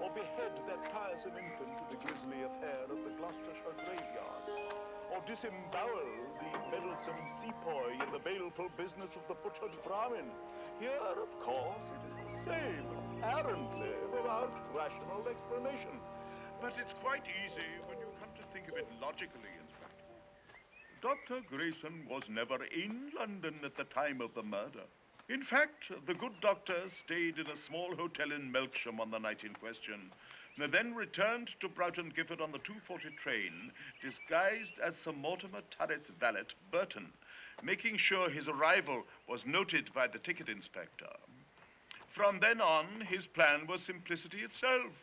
or behead that tiresome infant in the grisly affair of the Gloucestershire graveyard, or disembowel the meddlesome sepoy in the baleful business of the butchered Brahmin. Here, of course, it is the same, apparently, without rational explanation. But it's quite easy when you come to think of it logically, Inspector. Dr. Grayson was never in London at the time of the murder. In fact, the good doctor stayed in a small hotel in Melksham on the night in question, and then returned to Broughton Gifford on the 2:40 train, disguised as Sir Mortimer Turret's valet, Burton, making sure his arrival was noted by the ticket inspector. From then on, his plan was simplicity itself.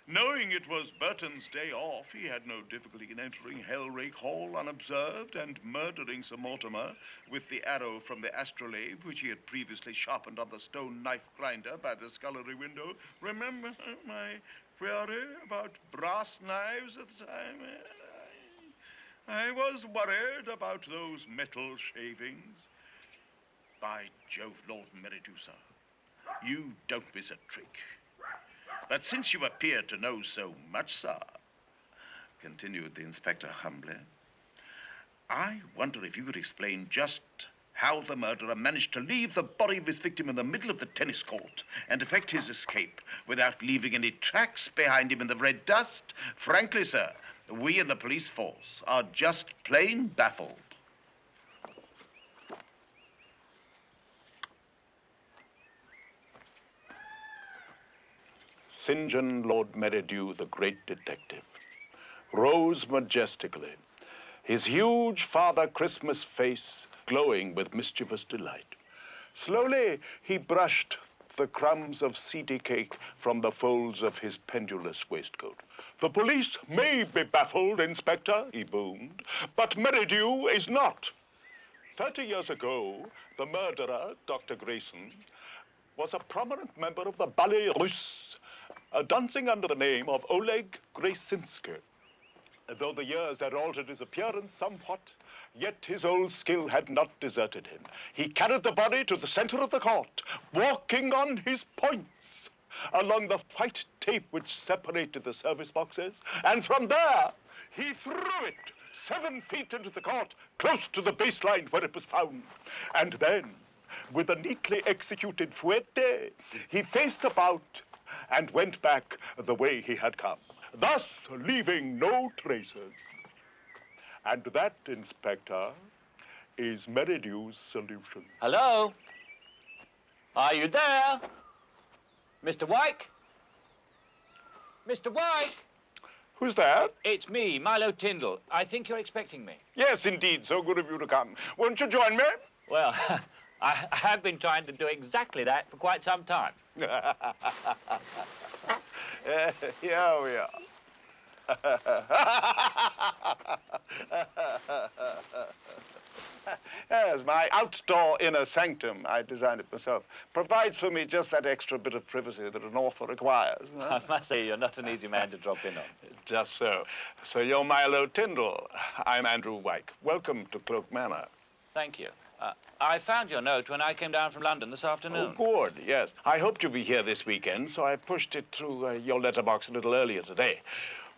Knowing it was Burton's day off, he had no difficulty in entering Hellrake Hall unobserved and murdering Sir Mortimer with the arrow from the astrolabe, which he had previously sharpened on the stone knife grinder by the scullery window. Remember my query about brass knives at the time? I was worried about those metal shavings. By Jove, Lord Meridusa, you don't miss a trick. But since you appear to know so much, sir, continued the inspector humbly, I wonder if you could explain just how the murderer managed to leave the body of his victim in the middle of the tennis court and effect his escape without leaving any tracks behind him in the red dust. Frankly, sir, we in the police force are just plain baffled. St. John Lord Meridew, the great detective, rose majestically, his huge Father Christmas face glowing with mischievous delight. Slowly, he brushed the crumbs of seedy cake from the folds of his pendulous waistcoat. The police may be baffled, Inspector, he boomed, but Meridew is not. 30 years ago, the murderer, Dr. Grayson, was a prominent member of the Ballet Russe, dancing under the name of Oleg Graysinski. Though the years had altered his appearance somewhat, yet his old skill had not deserted him. He carried the body to the center of the court, walking on his points along the white tape which separated the service boxes, and from there he threw it 7 feet into the court, close to the baseline where it was found. And then, with a neatly executed fouette, he faced about and went back the way he had come, thus leaving no traces. And that, Inspector, is Meridew's solution. Hello? Are you there? Mr. Wyke? Mr. Wyke? Who's that? It's me, Milo Tindle. I think you're expecting me. Yes, indeed. So good of you to come. Won't you join me? Well, I have been trying to do exactly that for quite some time. Here we are. Yes, my outdoor inner sanctum, I designed it myself, provides for me just that extra bit of privacy that an author requires. I must say, you're not an easy man to drop in on. Just so. So you're Milo Tindle. I'm Andrew Wyke. Welcome to Cloak Manor. Thank you. I found your note when I came down from London this afternoon. Oh, good, yes. I hoped you'd be here this weekend, so I pushed it through your letterbox a little earlier today.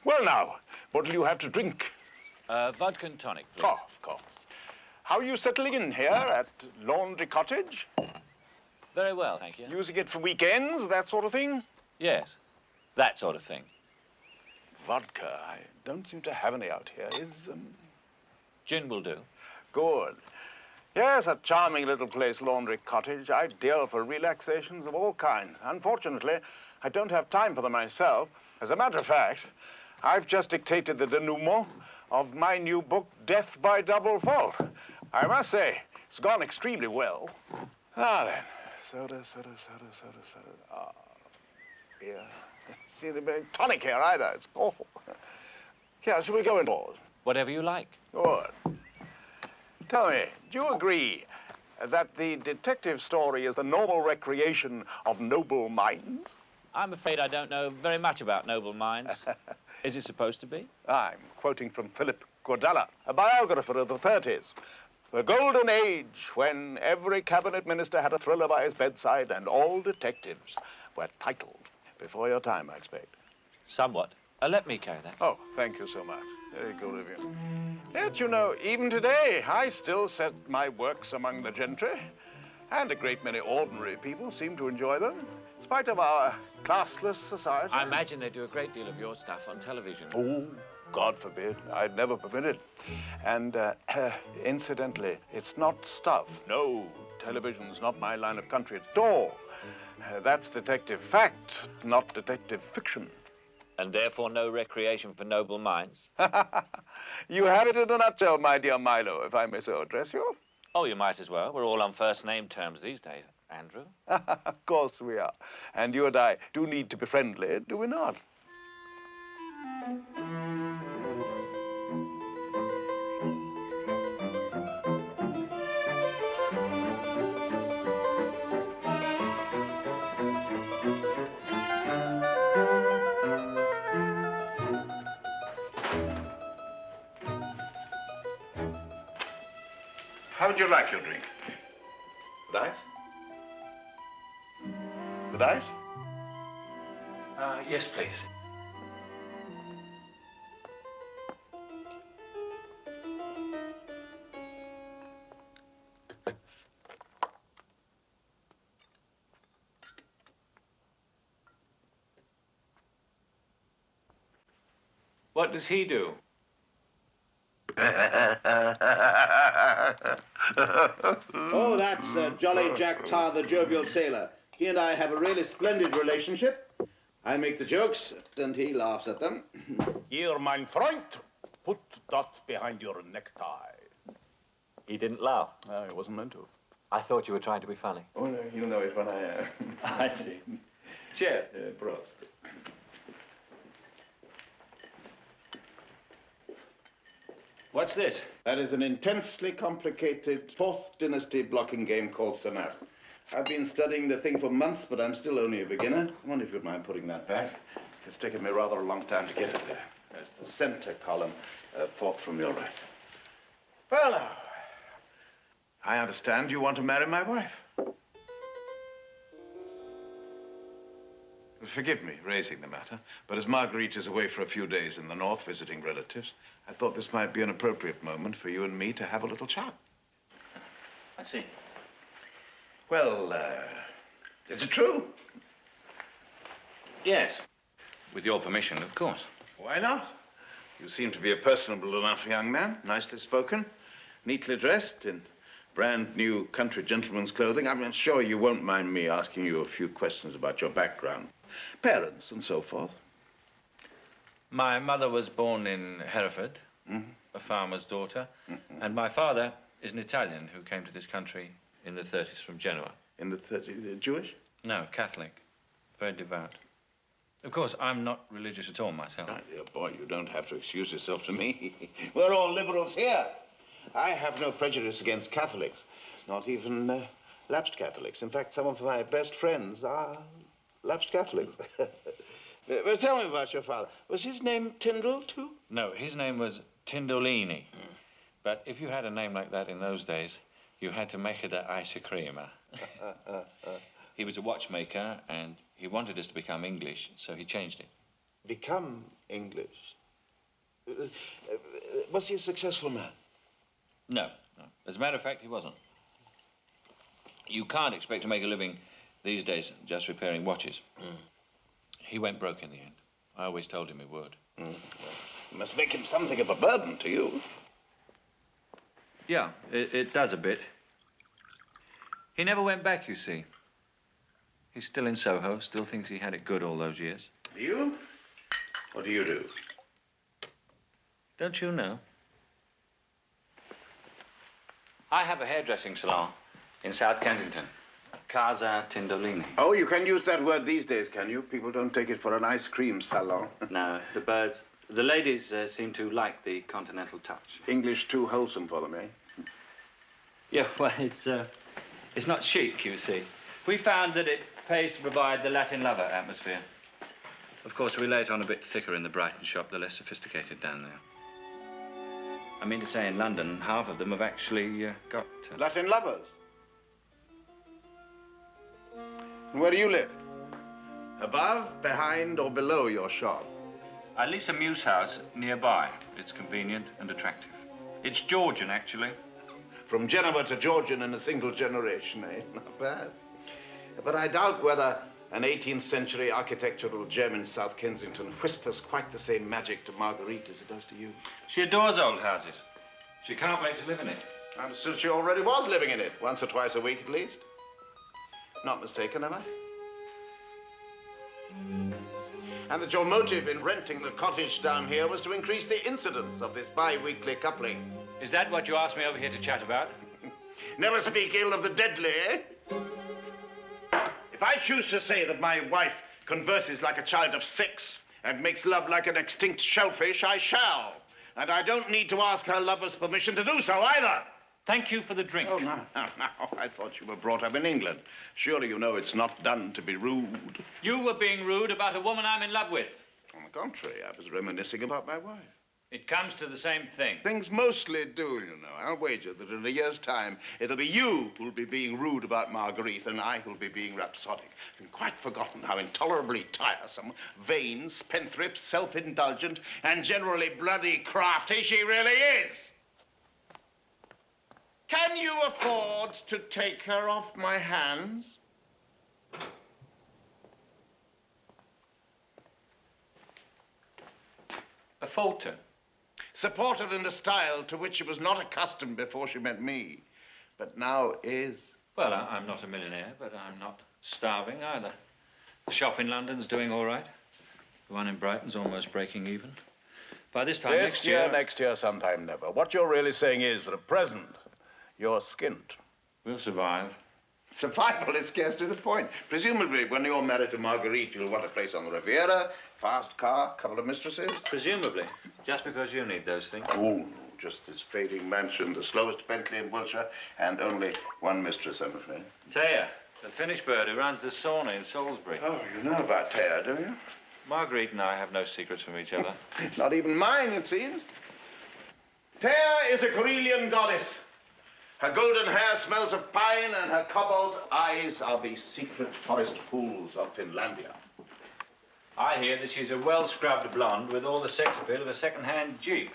Well, now, what'll you have to drink? Vodka and tonic, please. Oh, of course. How are you settling in here at Laundry Cottage? Very well, thank you. Using it for weekends, that sort of thing? Yes, that sort of thing. Vodka, I don't seem to have any out here. Is, Gin will do. Good. Yes, a charming little place, Laundry Cottage, ideal for relaxations of all kinds. Unfortunately, I don't have time for them myself. As a matter of fact, I've just dictated the denouement of my new book, Death by Double Fault. I must say, it's gone extremely well. Ah, then. Soda. Ah, beer. See, the tonic here either. It's awful. Here, shall we go indoors? Whatever you like. Good. Tell me, do you agree that the detective story is the normal recreation of noble minds? I'm afraid I don't know very much about noble minds. Is it supposed to be? I'm quoting from Philip Cordella, a biographer of the 30s. The golden age when every cabinet minister had a thriller by his bedside and all detectives were titled. Before your time, I expect. Somewhat. Let me carry that. Oh, thank you so much. Very good of you. Yet, you know, even today, I still set my works among the gentry, and a great many ordinary people seem to enjoy them, in spite of our classless society. I imagine they do a great deal of your stuff on television. Oh, God forbid. I'd never permit it. And, incidentally, it's not stuff. No, television's not my line of country at all. That's detective fact, not detective fiction. And therefore no recreation for noble minds? You have it in a nutshell, my dear Milo, if I may so address you. Oh, you might as well. We're all on first-name terms these days, Andrew. Of course we are. And you and I do need to be friendly, do we not? How would you like your drink? With ice? With ice? Yes, please. What does he do? Oh, that's Jolly Jack Tar, the jovial sailor. He and I have a really splendid relationship. I make the jokes, and he laughs at them. Here, mein Freund, put that behind your necktie. He didn't laugh. He wasn't meant to. I thought you were trying to be funny. Oh, no, you know it when I am. I see. Cheers. Prost. What's this? That is an intensely complicated 4th dynasty blocking game called Senar. I've been studying the thing for months, but I'm still only a beginner. I wonder if you'd mind putting that back. It's taken me rather a long time to get it there. There's the center column, 4th from your right. Well, now, I understand you want to marry my wife. Forgive me raising the matter, but as Marguerite is away for a few days in the north visiting relatives, I thought this might be an appropriate moment for you and me to have a little chat. I see. Well, is it true? Yes. With your permission, of course. Why not? You seem to be a personable enough young man, nicely spoken, neatly dressed in brand new country gentleman's clothing. I'm sure you won't mind me asking you a few questions about your background, parents and so forth. My mother was born in Hereford, a farmer's daughter, and my father is an Italian who came to this country in the 30s from Genoa. In the 30s, Jewish? No, Catholic. Very devout. Of course, I'm not religious at all myself. My dear boy, you don't have to excuse yourself to me. We're all liberals here. I have no prejudice against Catholics, not even lapsed Catholics. In fact, some of my best friends are lapsed Catholics. Well, tell me about your father. Was his name Tindle, too? No, his name was Tindolini. But if you had a name like that in those days, you had to make it an ice cream. He was a watchmaker, and he wanted us to become English, so he changed it. Become English? Was he a successful man? No. As a matter of fact, he wasn't. You can't expect to make a living these days just repairing watches. He went broke in the end. I always told him he would. It must make him something of a burden to you. Yeah, it does a bit. He never went back, you see. He's still in Soho, still thinks he had it good all those years. Do you? What do you do? Don't you know? I have a hairdressing salon in South Kensington. Casa Tindolini. Oh, you can use that word these days, can you? People don't take it for an ice cream salon. No, the ladies seem to like the continental touch. English too wholesome for them, eh? Yeah, well, it's not chic, you see. We found that it pays to provide the Latin lover atmosphere. Of course, we lay it on a bit thicker in the Brighton shop, the less sophisticated down there. I mean to say, in London, half of them have actually got... Latin lovers? And where do you live? Above, behind, or below your shop? I lease a mews house nearby. It's convenient and attractive. It's Georgian, actually. From Genoa to Georgian in a single generation, eh? Not bad. But I doubt whether an 18th century architectural gem in South Kensington whispers quite the same magic to Marguerite as it does to you. She adores old houses. She can't wait to live in it. I understood she already was living in it, once or twice a week at least. Not mistaken, am I? And that your motive in renting the cottage down here was to increase the incidence of this bi-weekly coupling. Is that what you asked me over here to chat about? Never speak ill of the deadly, eh? If I choose to say that my wife converses like a child of 6 and makes love like an extinct shellfish, I shall. And I don't need to ask her lover's permission to do so either. Thank you for the drink. Oh, no. I thought you were brought up in England. Surely you know it's not done to be rude. You were being rude about a woman I'm in love with. On the contrary, I was reminiscing about my wife. It comes to the same thing. Things mostly do, you know. I'll wager that in a year's time, it'll be you who'll be being rude about Marguerite and I who'll be being rhapsodic. I've quite forgotten how intolerably tiresome, vain, spendthrift, self-indulgent, and generally bloody crafty she really is. Can you afford to take her off my hands? Afford to? Support her in the style to which she was not accustomed before she met me, but now is. Well, I'm not a millionaire, but I'm not starving either. The shop in London's doing all right. The one in Brighton's almost breaking even. By this time Next year, sometime never. What you're really saying is that at present, you're skint. We'll survive. Survival is scarcely the point. Presumably, when you're married to Marguerite, you'll want a place on the Riviera, fast car, couple of mistresses. Presumably. Just because you need those things. Oh, no, just this fading mansion, the slowest Bentley in Wiltshire, and only one mistress, I'm afraid. Taya, the Finnish bird who runs the sauna in Salisbury. Oh, you know about Taya, do you? Marguerite and I have no secrets from each other. Not even mine, it seems. Taya is a Karelian goddess. Her golden hair smells of pine, and her cobalt eyes are the secret forest pools of Finlandia. I hear that she's a well-scrubbed blonde with all the sex appeal of a second-hand Jeep.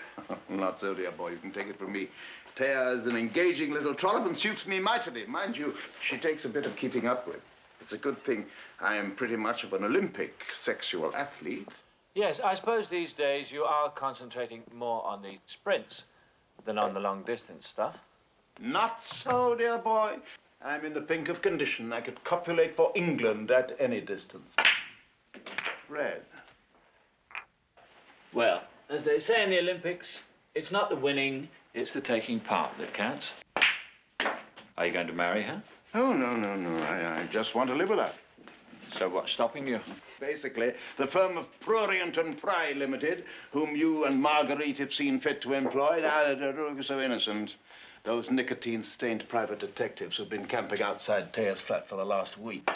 Not so, dear boy. You can take it from me. Taya is an engaging little trollop and suits me mightily. Mind you, she takes a bit of keeping up with. It's a good thing I am pretty much of an Olympic sexual athlete. Yes, I suppose these days you are concentrating more on the sprints than on the long-distance stuff. Not so, dear boy. I'm in the pink of condition. I could copulate for England at any distance. Red. Well, as they say in the Olympics, it's not the winning, it's the taking part that counts. Are you going to marry her? Oh, no. I just want to live with her. So what's stopping you? Basically, the firm of Prurient and Pry Limited, whom you and Marguerite have seen fit to employ, they're so innocent. Those nicotine-stained private detectives who've been camping outside Taya's flat for the last week.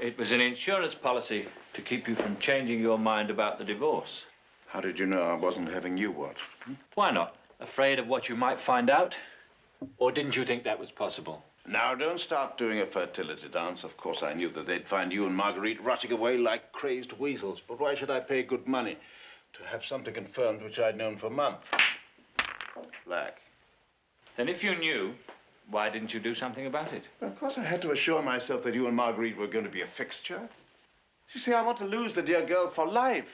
It was an insurance policy to keep you from changing your mind about the divorce. How did you know I wasn't having you watched? Why not? Afraid of what you might find out? Or didn't you think that was possible? Now, don't start doing a fertility dance. Of course, I knew that they'd find you and Marguerite rotting away like crazed weasels. But why should I pay good money to have something confirmed which I'd known for months? Black. Then if you knew, why didn't you do something about it? Well, of course, I had to assure myself that you and Marguerite were going to be a fixture. You see, I want to lose the dear girl for life.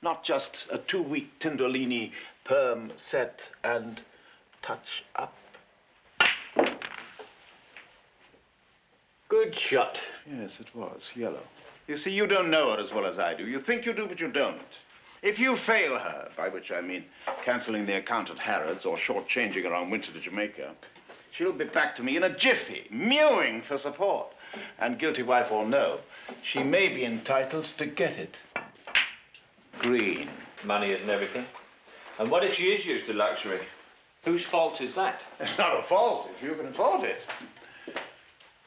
Not just a 2-week Tindolini perm set and touch up. Good shot. Yes, it was. Yellow. You see, you don't know her as well as I do. You think you do, but you don't. If you fail her, by which I mean cancelling the account at Harrods or shortchanging her on winter to Jamaica, she'll be back to me in a jiffy, mewing for support. And guilty wife or no, she may be entitled to get it. Green. Money isn't everything. And what if she is used to luxury? Whose fault is that? It's not a fault if you can afford it.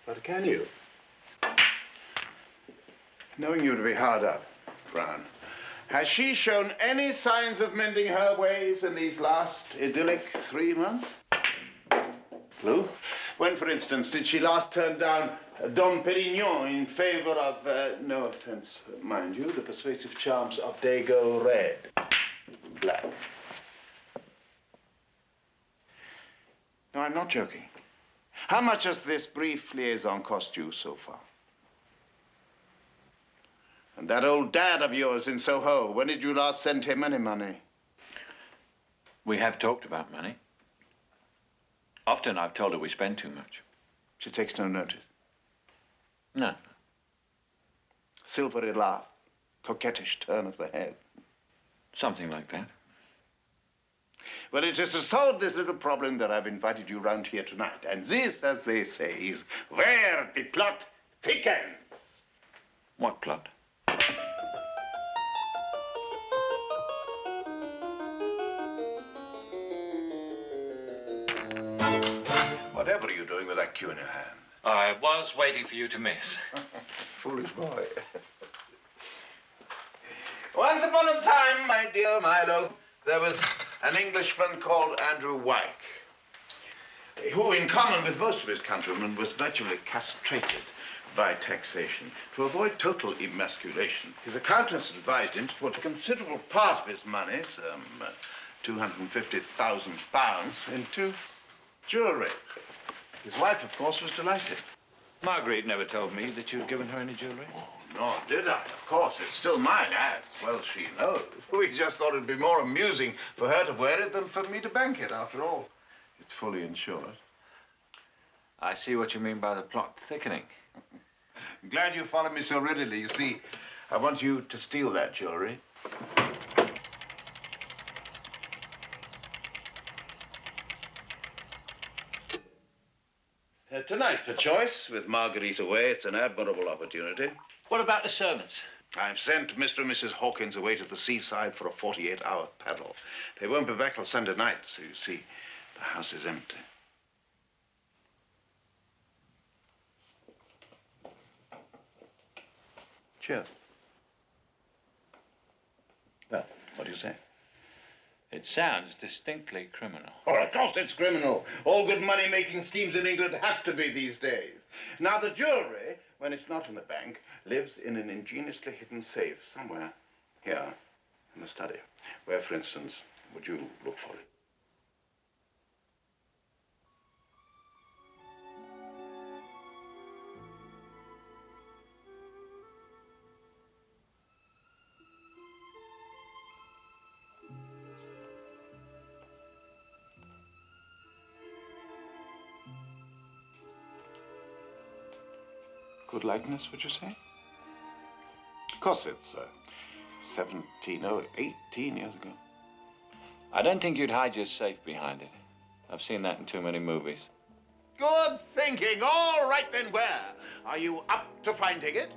But can you? Knowing you to be hard up, Brown, has she shown any signs of mending her ways in these last idyllic 3 months? Blue? When, for instance, did she last turn down Dom Perignon in favor of, no offense, mind you, the persuasive charms of Dago Red? Black. No, I'm not joking. How much has this brief liaison cost you so far? And that old dad of yours in Soho, when did you last send him any money? We have talked about money. Often I've told her we spend too much. She takes no notice. No. Silvery laugh, coquettish turn of the head. Something like that. Well, it is to solve this little problem that I've invited you round here tonight. And this, as they say, is where the plot thickens. What plot? Whatever are you doing with that cue in your hand? I was waiting for you to miss. Foolish boy. Once upon a time, my dear Milo, there was an Englishman called Andrew Wyke, who, in common with most of his countrymen, was virtually castrated by taxation to avoid total emasculation. His accountants advised him to put a considerable part of his money, some £250,000, into jewelry. His wife, of course, was delighted. Marguerite never told me that you'd given her any jewelry. Oh, no, did I? Of course, it's still mine, as well she knows. We just thought it'd be more amusing for her to wear it than for me to bank it, after all. It's fully insured. I see what you mean by the plot thickening. I'm glad you follow me so readily. You see, I want you to steal that jewelry. Tonight, for choice. With Marguerite away, it's an admirable opportunity. What about the servants? I've sent Mr. and Mrs. Hawkins away to the seaside for a 48-hour paddle. They won't be back till Sunday night, so you see, the house is empty. Cheers. Well, what do you say? It sounds distinctly criminal. Oh, of course it's criminal. All good money-making schemes in England have to be these days. Now, the jewelry, when it's not in the bank, lives in an ingeniously hidden safe somewhere here in the study. Where, for instance, would you look for it? Good likeness, would you say? Of course, it's 18 years ago. I don't think you'd hide your safe behind it. I've seen that in too many movies. Good thinking. All right, then, where? Are you up to finding it?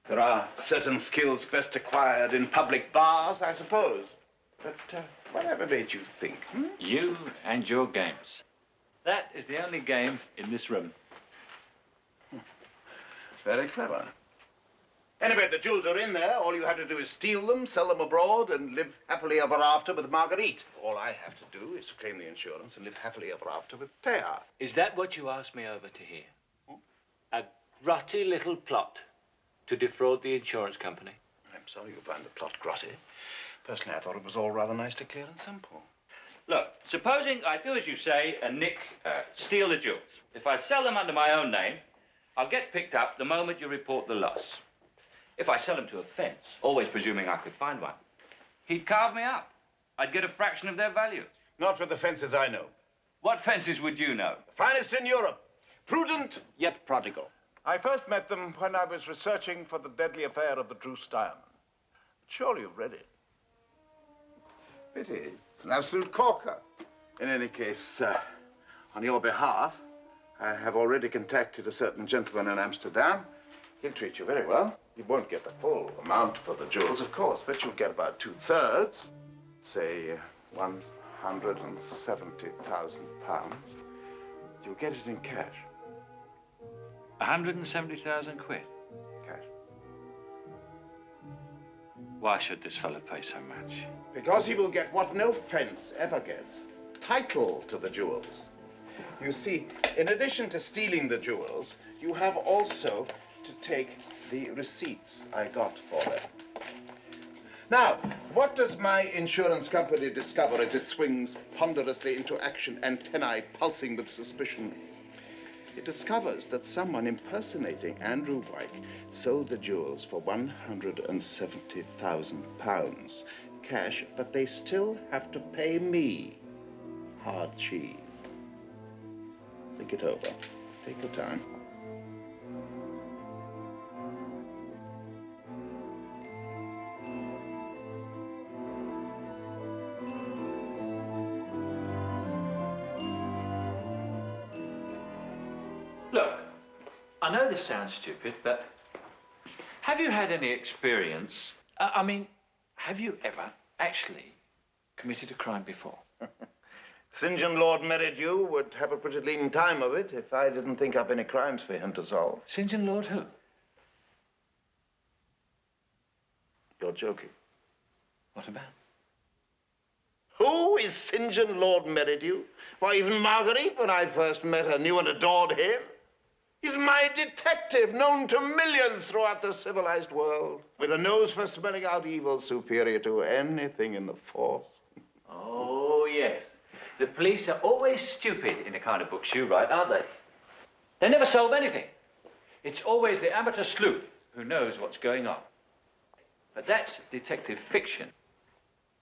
There are certain skills best acquired in public bars, I suppose. But whatever made you think? You and your games. That is the only game in this room. Very clever. Anyway, the jewels are in there. All you have to do is steal them, sell them abroad, and live happily ever after with Marguerite. All I have to do is to claim the insurance and live happily ever after with Thea. Is that what you asked me over to hear? A grotty little plot to defraud the insurance company? I'm sorry you find the plot grotty. Personally, I thought it was all rather nicely clear and simple. Look, supposing I do as you say and steal the jewels. If I sell them under my own name, I'll get picked up the moment you report the loss. If I sell them to a fence, always presuming I could find one, he'd carve me up. I'd get a fraction of their value. Not with the fences I know. What fences would you know? The finest in Europe. Prudent, yet prodigal. I first met them when I was researching for the deadly affair of the Druce diamond. Surely you've read it. Pity. It's an absolute corker. In any case, on your behalf, I have already contacted a certain gentleman in Amsterdam. He'll treat you very well. You won't get the full amount for the jewels, of course, but you'll get about 2/3, say £170,000. You'll get it in cash. 170,000 quid? Cash. Why should this fellow pay so much? Because he will get what no fence ever gets. Title to the jewels. You see, in addition to stealing the jewels, you have also to take the receipts I got for them. Now, What does my insurance company discover as it swings ponderously into action, antennae pulsing with suspicion? It discovers that someone impersonating Andrew Wyke sold the jewels for £170,000 cash, but they still have to pay me hard cheese. Think it over. Take your time. Look, I know this sounds stupid, but have you had any experience? I mean, have you ever actually committed a crime before? St. John Lord Merridew would have a pretty lean time of it if I didn't think up any crimes for him to solve. St. John Lord who? You're joking. What about? Who is St. John Lord Merridew? Why, even Marguerite, when I first met her, knew and adored him. He's my detective, known to millions throughout the civilized world, with a nose for smelling out evil superior to anything in the force. Oh, yes. The police are always stupid in the kind of books you write, aren't they? They never solve anything. It's always the amateur sleuth who knows what's going on. But that's detective fiction.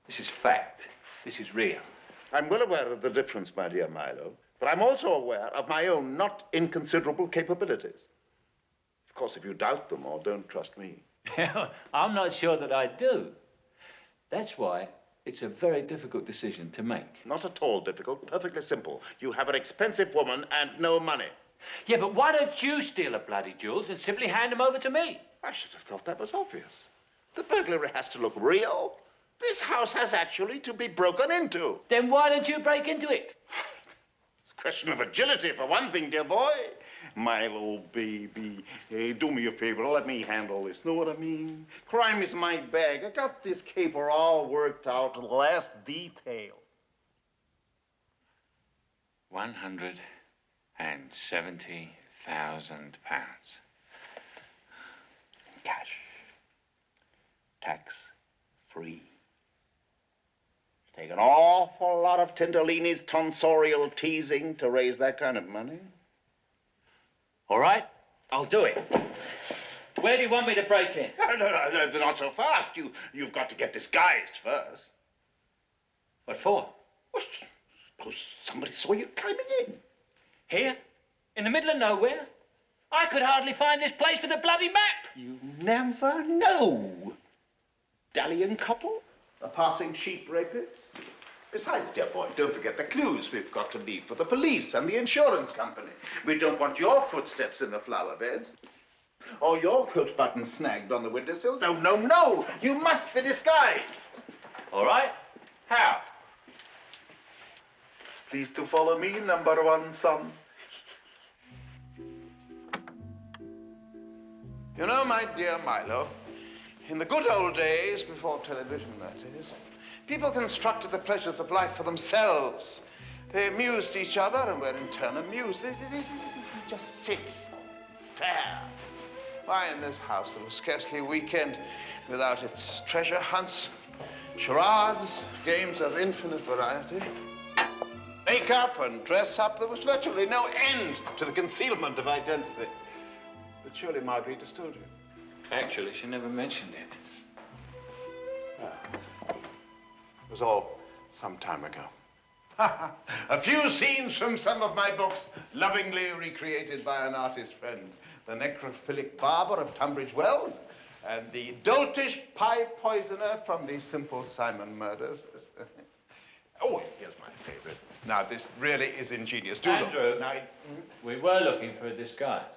This is fact. This is real. I'm well aware of the difference, my dear Milo, but I'm also aware of my own not inconsiderable capabilities. Of course, if you doubt them or don't trust me. I'm not sure that I do. That's why it's a very difficult decision to make. Not at all difficult, perfectly simple. You have an expensive woman and no money. Yeah, but why don't you steal the bloody jewels and simply hand them over to me? I should have thought that was obvious. The burglary has to look real. This house has actually to be broken into. Then why don't you break into it? It's a question of agility, for one thing, dear boy. Milo, baby, hey, do me a favor. Let me handle this. Know what I mean? Crime is my bag. I got this caper all worked out to the last detail. £170,000. Cash. Tax-free. Take an awful lot of Tindolini's tonsorial teasing to raise that kind of money. All right, I'll do it. Where do you want me to break in? No, not so fast. You've got to get disguised first. What for? Well, suppose somebody saw you climbing in. Here? In the middle of nowhere? I could hardly find this place with a bloody map. You never know. Dallying couple? A passing sheep rapist? Besides, dear boy, don't forget the clues we've got to leave for the police and the insurance company. We don't want your footsteps in the flower beds. Or your coat button snagged on the windowsill. No. You must be disguised. All right. How? Please to follow me, number one son. You know, my dear Milo, in the good old days, before television, that is, people constructed the pleasures of life for themselves. They amused each other and were in turn amused. They just sit, stare. Why, in this house, there was scarcely a weekend without its treasure hunts, charades, games of infinite variety. Make-up and dress-up, there was virtually no end to the concealment of identity. But surely Marguerite has told you. Actually, she never mentioned it. It was all some time ago. A few scenes from some of my books, lovingly recreated by an artist friend. The necrophilic barber of Tunbridge Wells, and the doltish pie poisoner from the Simple Simon murders. Oh, here's my favorite. Now, this really is ingenious. Do Andrew, look. Now, we were looking for a disguise.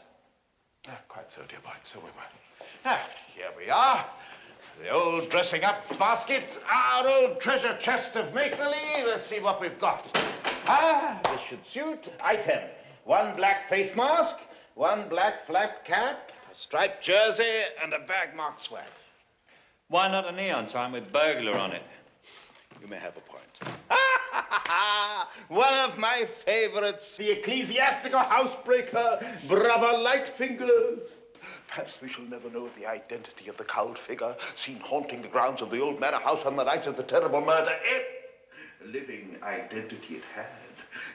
quite so, dear boy, so we were. Here we are. The old dressing up basket, our old treasure chest of make-believe. Let's see what we've got. This should suit. Item: 1 black face mask, 1 black flat cap, a striped jersey, and a bag-marked swag. Why not a neon sign with burglar on it? You may have a point. One of my favorites, the ecclesiastical housebreaker, Brother Lightfingers. Perhaps we shall never know the identity of the cowled figure seen haunting the grounds of the old manor house on the night of the terrible murder, if a living identity it had.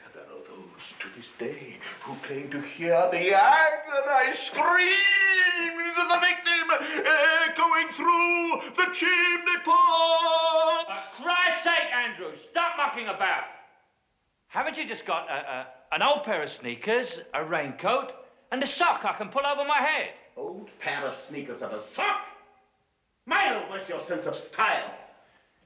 And there are those to this day who claim to hear the agonized screams of the victim echoing through the chimney pot. For Christ's sake, Andrew, stop mucking about. Haven't you just got an old pair of sneakers, a raincoat, and a sock I can pull over my head? Old pair of sneakers and a sock? Milo, where's your sense of style?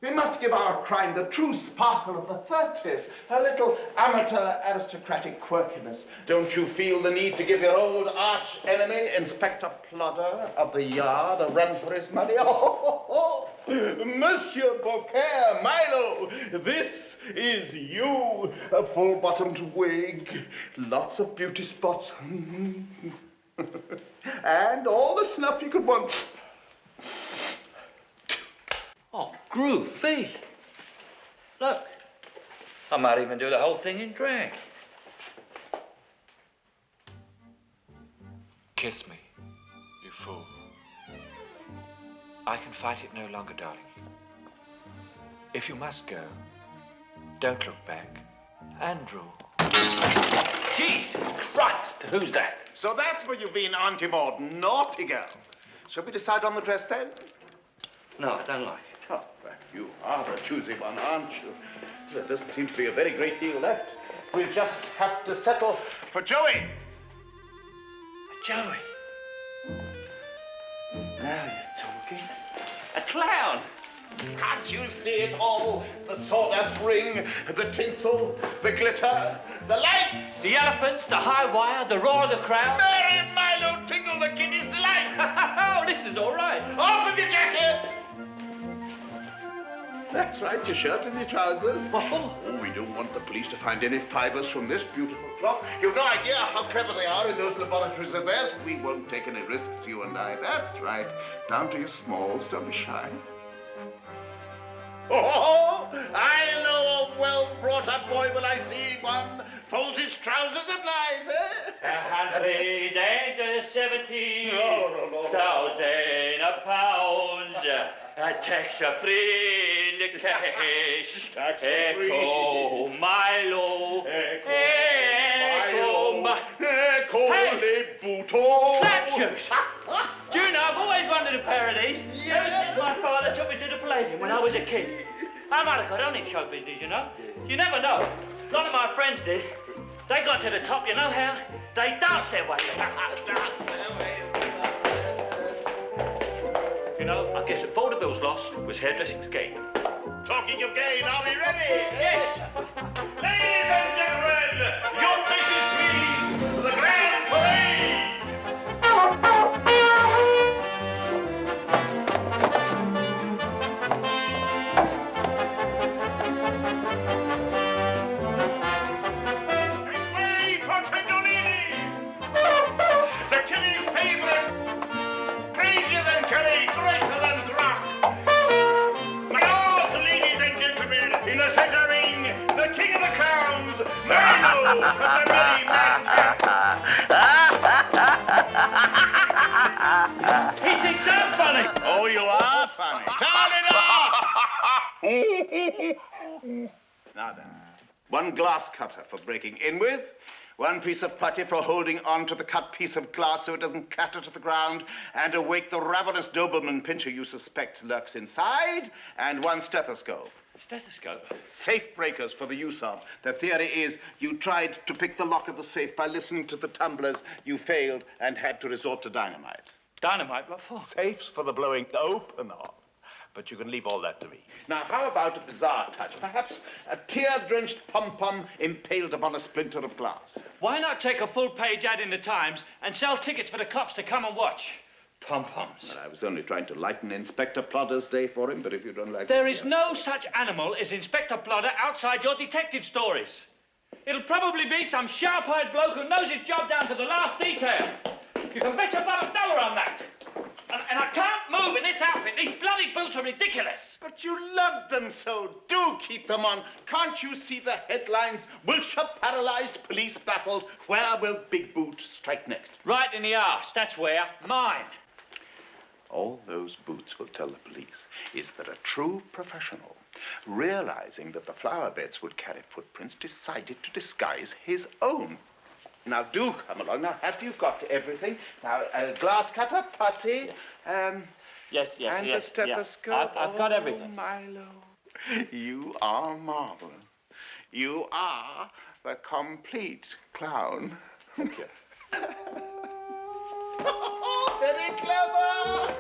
We must give our crime the true sparkle of the 30s, a little amateur aristocratic quirkiness. Don't you feel the need to give your old arch enemy, Inspector Plodder of the Yard, a run for his money? Oh, Monsieur Beaucaire, Milo, this is you. A full-bottomed wig, lots of beauty spots, and all the snuff you could want. Oh, groovy. Look, I might even do the whole thing in drag. Kiss me, you fool. I can fight it no longer, darling. If you must go, don't look back. Andrew. Jesus Christ, who's that? So that's where you've been, Auntie Maud. Naughty girl. Shall we decide on the dress then? No, I don't like it. Oh, well, you are a choosy one, aren't you? There doesn't seem to be a very great deal left. We'll just have to settle for Joey. Joey. Now you're talking. A clown. Can't you see it all? The sawdust ring, the tinsel, the glitter, the lights. The elephants, the high wire, the roar of the crowd. Merry Milo Tindle, the kiddies' delight. Oh, this is all right. Off with your jacket. That's right, your shirt and your trousers. Oh, We don't want the police to find any fibers from this beautiful cloth. You've no idea how clever they are in those laboratories of theirs. We won't take any risks, you and I. That's right. Down to your smalls. Don't be shy. Oh, I know a well-brought-up boy when I see one. Folds his trousers at night, eh? 170,000 No. pounds. A tax a friend cash. Echo Milo. Echo le bouton. Slapshoes! Do you know, I've always wanted a pair of these. Ever since my father took me to the Palladium when I was a kid. I might have got on in show business, you know. You never know. A lot of my friends did. They got to the top, you know how? They danced their way You know, I guess the vaudeville's lost was hairdressing's gain. Talking of gain, are we ready? Yes! Ladies and gentlemen, your places please for the grand parade! Ready for Tindolini! The killing's favorite! Crazier than curry, greater than drop! My lords, ladies and gentlemen, in the center ring, the king of the clowns, Milo from the Merry Man. He thinks I'm funny! Oh, you are funny. Turn it off! Now then, one glass cutter for breaking in with, one piece of putty for holding on to the cut piece of glass so it doesn't clatter to the ground and awake the ravenous Doberman pincher you suspect lurks inside, and one stethoscope. Stethoscope? Safe breakers for the use of. The theory is you tried to pick the lock of the safe by listening to the tumblers, you failed and had to resort to dynamite. Dynamite, what for? Safes for the blowing open of. But you can leave all that to me. Now, how about a bizarre touch? Perhaps a tear-drenched pom-pom impaled upon a splinter of glass. Why not take a full-page ad in the Times and sell tickets for the cops to come and watch? Pom-poms. Well, I was only trying to lighten Inspector Plodder's day for him, but if you don't like There is no such animal as Inspector Plodder outside your detective stories. It'll probably be some sharp-eyed bloke who knows his job down to the last detail. You can bet your bottom dollar on that. And I can't move in this outfit. These bloody boots are ridiculous. But But you love them so. Do keep them on. Can't you see the headlines? Wiltshire paralyzed, police baffled. Where will Big Boot strike next? Right in the arse, that's where. Mine. All those boots will tell the police is that a true professional, realizing that the flower beds would carry footprints, decided to disguise his own. Now, do come along. Now, have you got everything? Now, glass cutter, putty, Yes, and the stethoscope. Yeah. I've got everything. Milo, you are marvelous. You are the complete clown. Thank you. Very clever.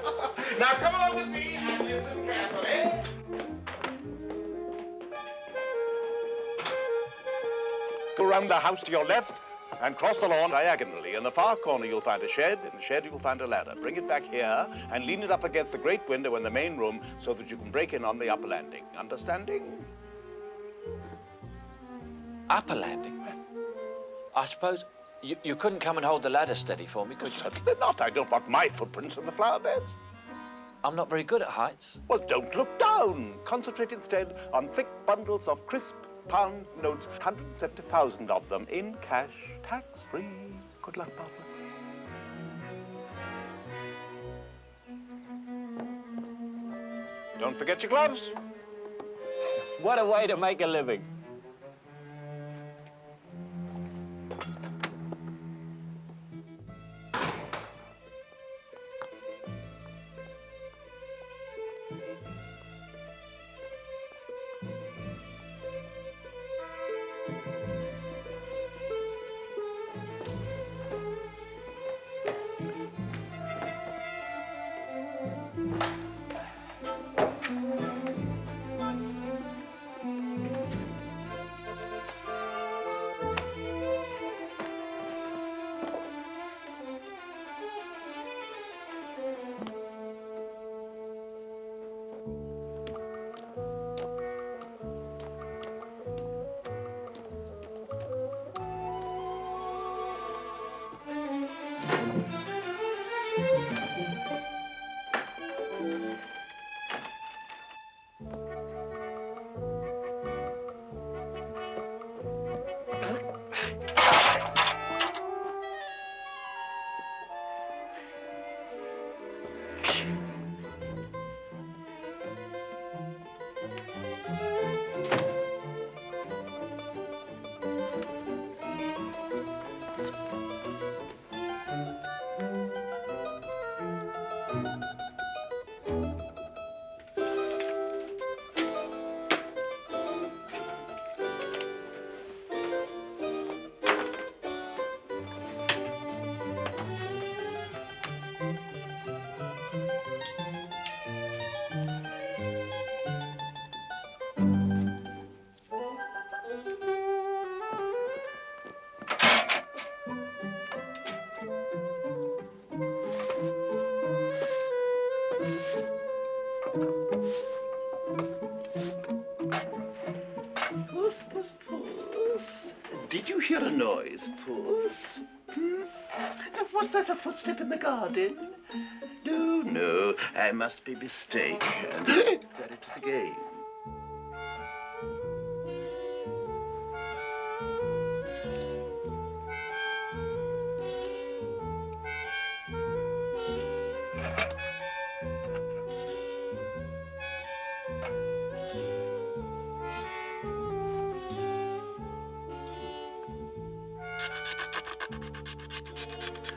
Now, come along with me and listen carefully. Go round the house to your left and cross the lawn diagonally. In the far corner, you'll find a shed. In the shed, you'll find a ladder. Bring it back here and lean it up against the great window in the main room so that you can break in on the upper landing. Understanding? Upper landing? I suppose you couldn't come and hold the ladder steady for me, could you? Certainly not. I don't want my footprints on the flower beds. I'm not very good at heights. Well, don't look down. Concentrate instead on thick bundles of crisp pound notes, 170,000 of them in cash, tax-free. Good luck, partner. Don't forget your gloves. What a way to make a living. Puss, puss, puss. Did you hear a noise, Puss? Was that a footstep in the garden? No, no, I must be mistaken. There it is again.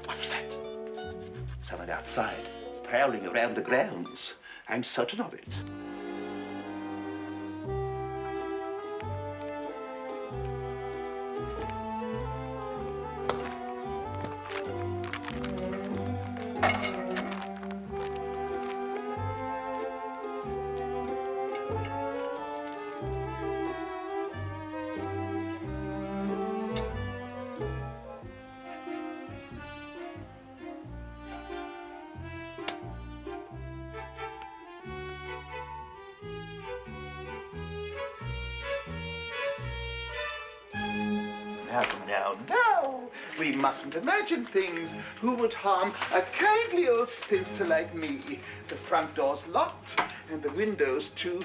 What's that? Someone outside, prowling around the grounds. I'm certain of it. Now, We mustn't imagine things. Who would harm a kindly old spinster like me? The front door's locked, and the windows too.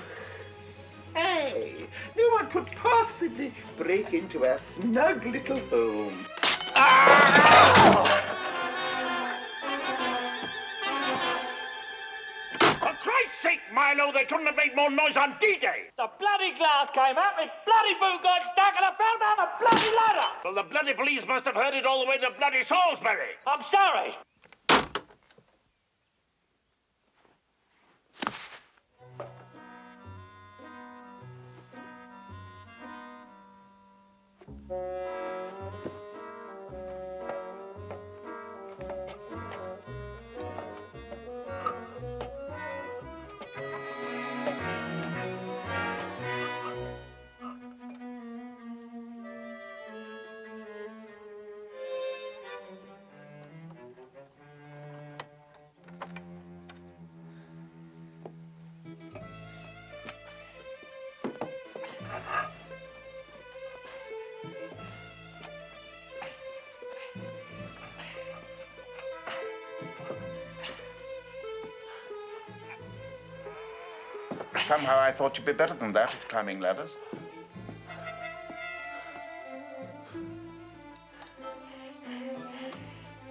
Hey, no one could possibly break into our snug little home. For Christ's sake, Milo, they couldn't have made more noise on D-Day. The bloody glass came out, my bloody boot got stuck, and I fell down a bloody ladder. Well, the bloody police must have heard it all the way to bloody Salisbury. I'm sorry. Somehow I thought you'd be better than that at climbing ladders.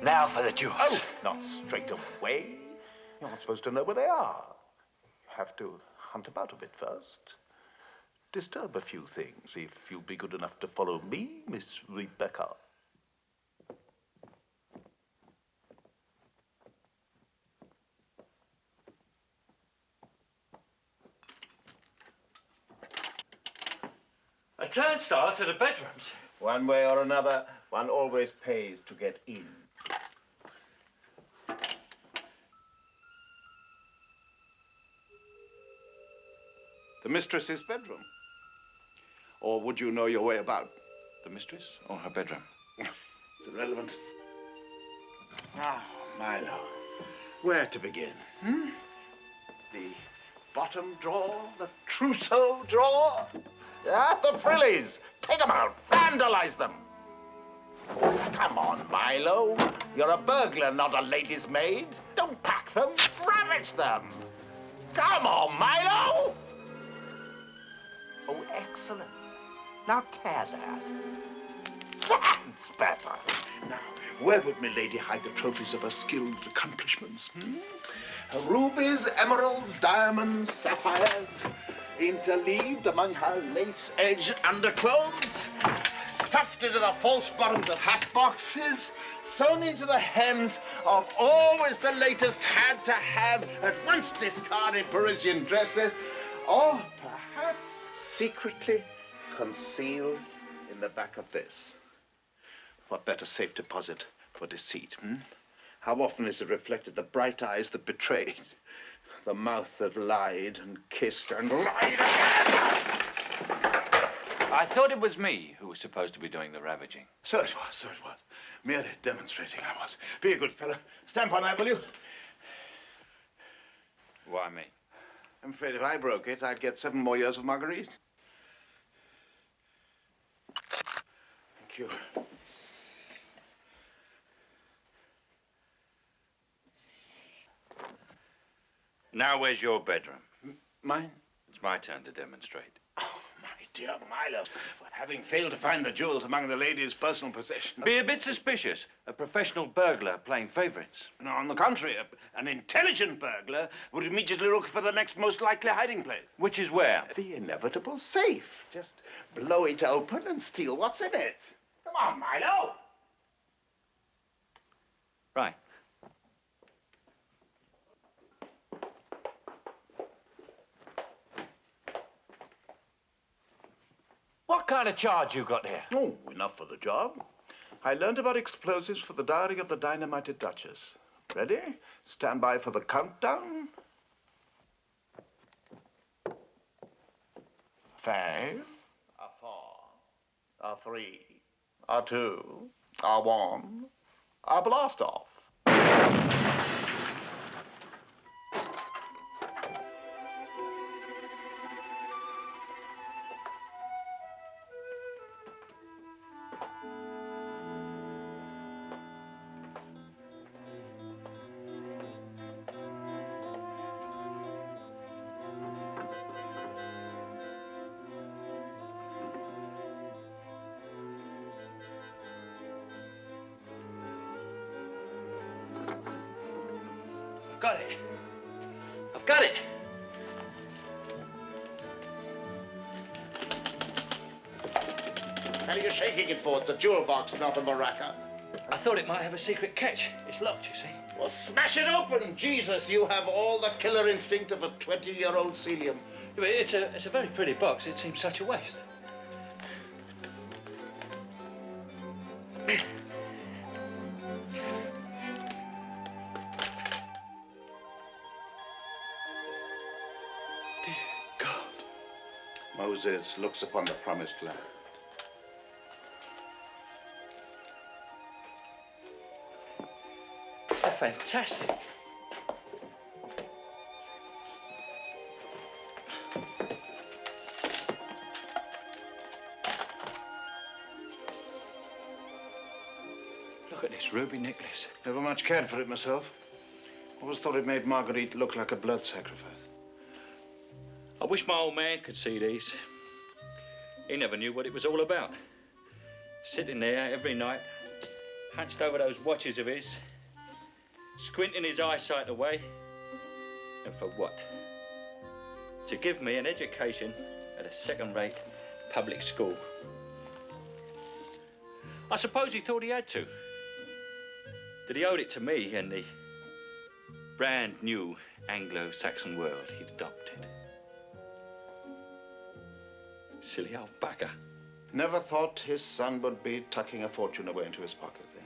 Now for the jewels. Oh, not straight away. You're not supposed to know where they are. You have to hunt about a bit first. Disturb a few things, if you'll be good enough to follow me, Miss Rebecca. A turnstile to the bedrooms. One way or another, one always pays to get in. The mistress's bedroom. Or would you know your way about? The mistress or her bedroom? It's irrelevant. Now, Milo, where to begin? The bottom drawer, the trousseau drawer? Ah, the frillies! Take them out, vandalize them! Come on, Milo. You're a burglar, not a lady's maid. Don't pack them, ravage them. Come on, Milo! Oh, excellent. Now tear that. That's better. Now, where would milady hide the trophies of her skilled accomplishments? Her rubies, emeralds, diamonds, sapphires, interleaved among her lace-edged underclothes, stuffed into the false bottoms of hat boxes, sewn into the hems of always the latest had-to-have, at once discarded Parisian dresses, or perhaps secretly concealed in the back of this. What better safe deposit for deceit, How often is it reflected the bright eyes that betrayed, the mouth that lied and kissed and lied again? I thought it was me who was supposed to be doing the ravaging. So it was. Merely demonstrating I was. Be a good fellow. Stamp on that, will you? Why me? I'm afraid if I broke it, I'd get 7 more years of Marguerite. Thank you. Now, where's your bedroom? Mine? It's my turn to demonstrate. Oh, my dear Milo, for having failed to find the jewels among the lady's personal possessions. Be a bit suspicious. A professional burglar playing favorites. No, on the contrary, an intelligent burglar would immediately look for the next most likely hiding place. Which is where? The inevitable safe. Just blow it open and steal what's in it. Come on, Milo. Right. What kind of charge you got here? Oh, enough for the job. I learned about explosives for the diary of the dynamited Duchess. Ready? Stand by for the countdown. 5, a 4, a 3, a 2, a 1, a blast off. got it. I've got it. What are you shaking it for? It's a jewel box, not a maraca. I thought it might have a secret catch. It's locked, you see. Well, smash it open. Jesus, you have all the killer instinct of a 20-year-old Celium. Yeah, but it's a very pretty box. It seems such a waste. Dear God. Moses looks upon the promised land. They're fantastic. Look at this ruby necklace. Never much cared for it myself. Always thought it made Marguerite look like a blood sacrifice. I wish my old man could see these. He never knew what it was all about. Sitting there every night, hunched over those watches of his, squinting his eyesight away. And for what? To give me an education at a second-rate public school. I suppose he thought he had to. That he owed it to me and the brand new Anglo-Saxon world he'd adopted. Silly old bugger. Never thought his son would be tucking a fortune away into his pocket, eh?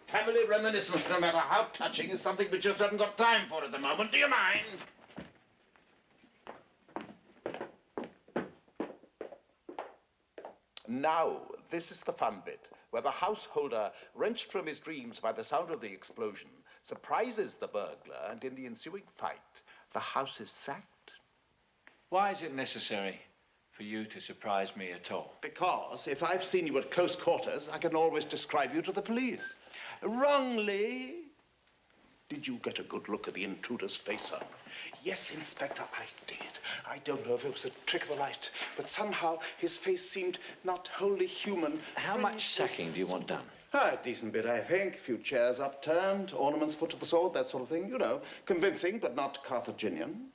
Family reminiscence, no matter how touching, is something we just haven't got time for at the moment. Do you mind? Now, this is the fun bit, where the householder, wrenched from his dreams by the sound of the explosion, surprises the burglar, and in the ensuing fight, the house is sacked. Why is it necessary for you to surprise me at all? Because if I've seen you at close quarters, I can always describe you to the police. Wrongly. Did you get a good look at the intruder's face, sir? Yes, Inspector, I did. I don't know if it was a trick of the light, but somehow his face seemed not wholly human. How much sacking do you want done? A decent bit, I think. A few chairs upturned, ornaments put to the sword, that sort of thing. You know, convincing, but not Carthaginian.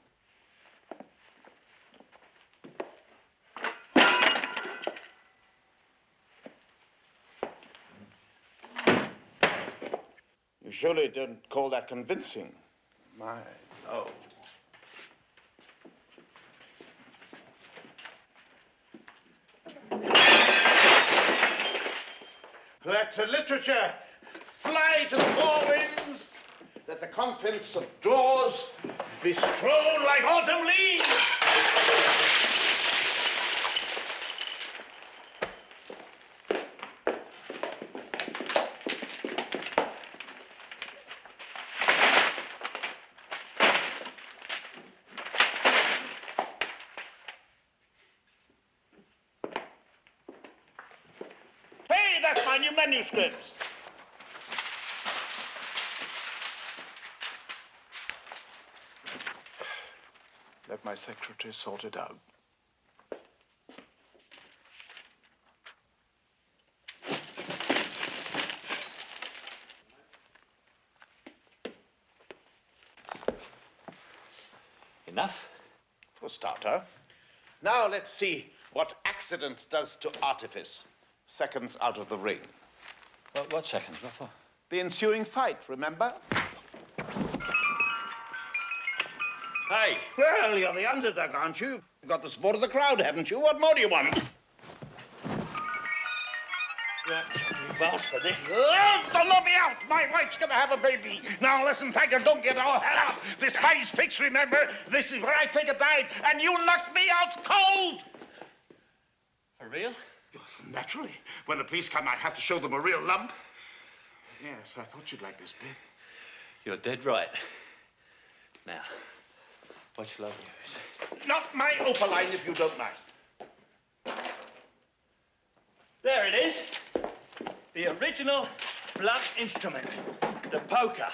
You surely don't call that convincing. My, no. Let literature fly to the four winds. Let the contents of drawers be strewn like autumn leaves. New manuscripts. Let my secretary sort it out. Enough? For a starter. Now let's see what accident does to artifice. Seconds out of the ring. What seconds? What for? The ensuing fight, remember? Hey! Well, you're the underdog, aren't you? You've got the support of the crowd, haven't you? What more do you want? You've asked for this. Don't let me out! My wife's gonna have a baby. Now listen, Tiger, don't get all hell up. This fight's fixed, remember? This is where I take a dive, and you knock me out cold! For real? Naturally. When the police come, I have to show them a real lump. Yes, I thought you'd like this bit. You're dead right. Now, what shall I use? Not my opaline, if you don't mind. There it is. The original blunt instrument. The poker.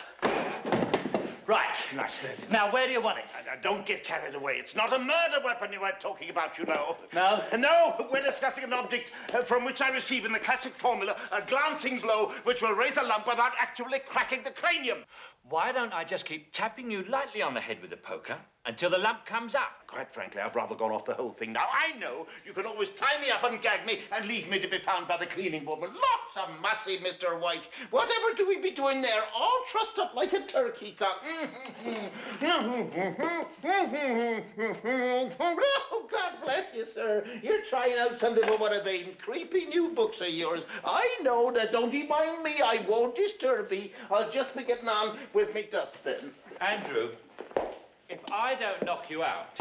Right. Nice lady. Now, where do you want it? Don't get carried away. It's not a murder weapon you were talking about, you know. No? No, we're discussing an object from which I receive in the classic formula a glancing blow which will raise a lump without actually cracking the cranium. Why don't I just keep tapping you lightly on the head with the poker until the lump comes up? Quite frankly, I've rather gone off the whole thing now. I know you can always tie me up and gag me and leave me to be found by the cleaning woman. Lots of mussy, Mr. Wyke. Whatever do we be doing there? All trussed up like a turkey cock. Oh, God bless you, sir. You're trying out something for one of them creepy new books of yours. I know that. Don't you mind me. I won't disturb thee. I'll just be getting on with me dusting. Andrew, if I don't knock you out,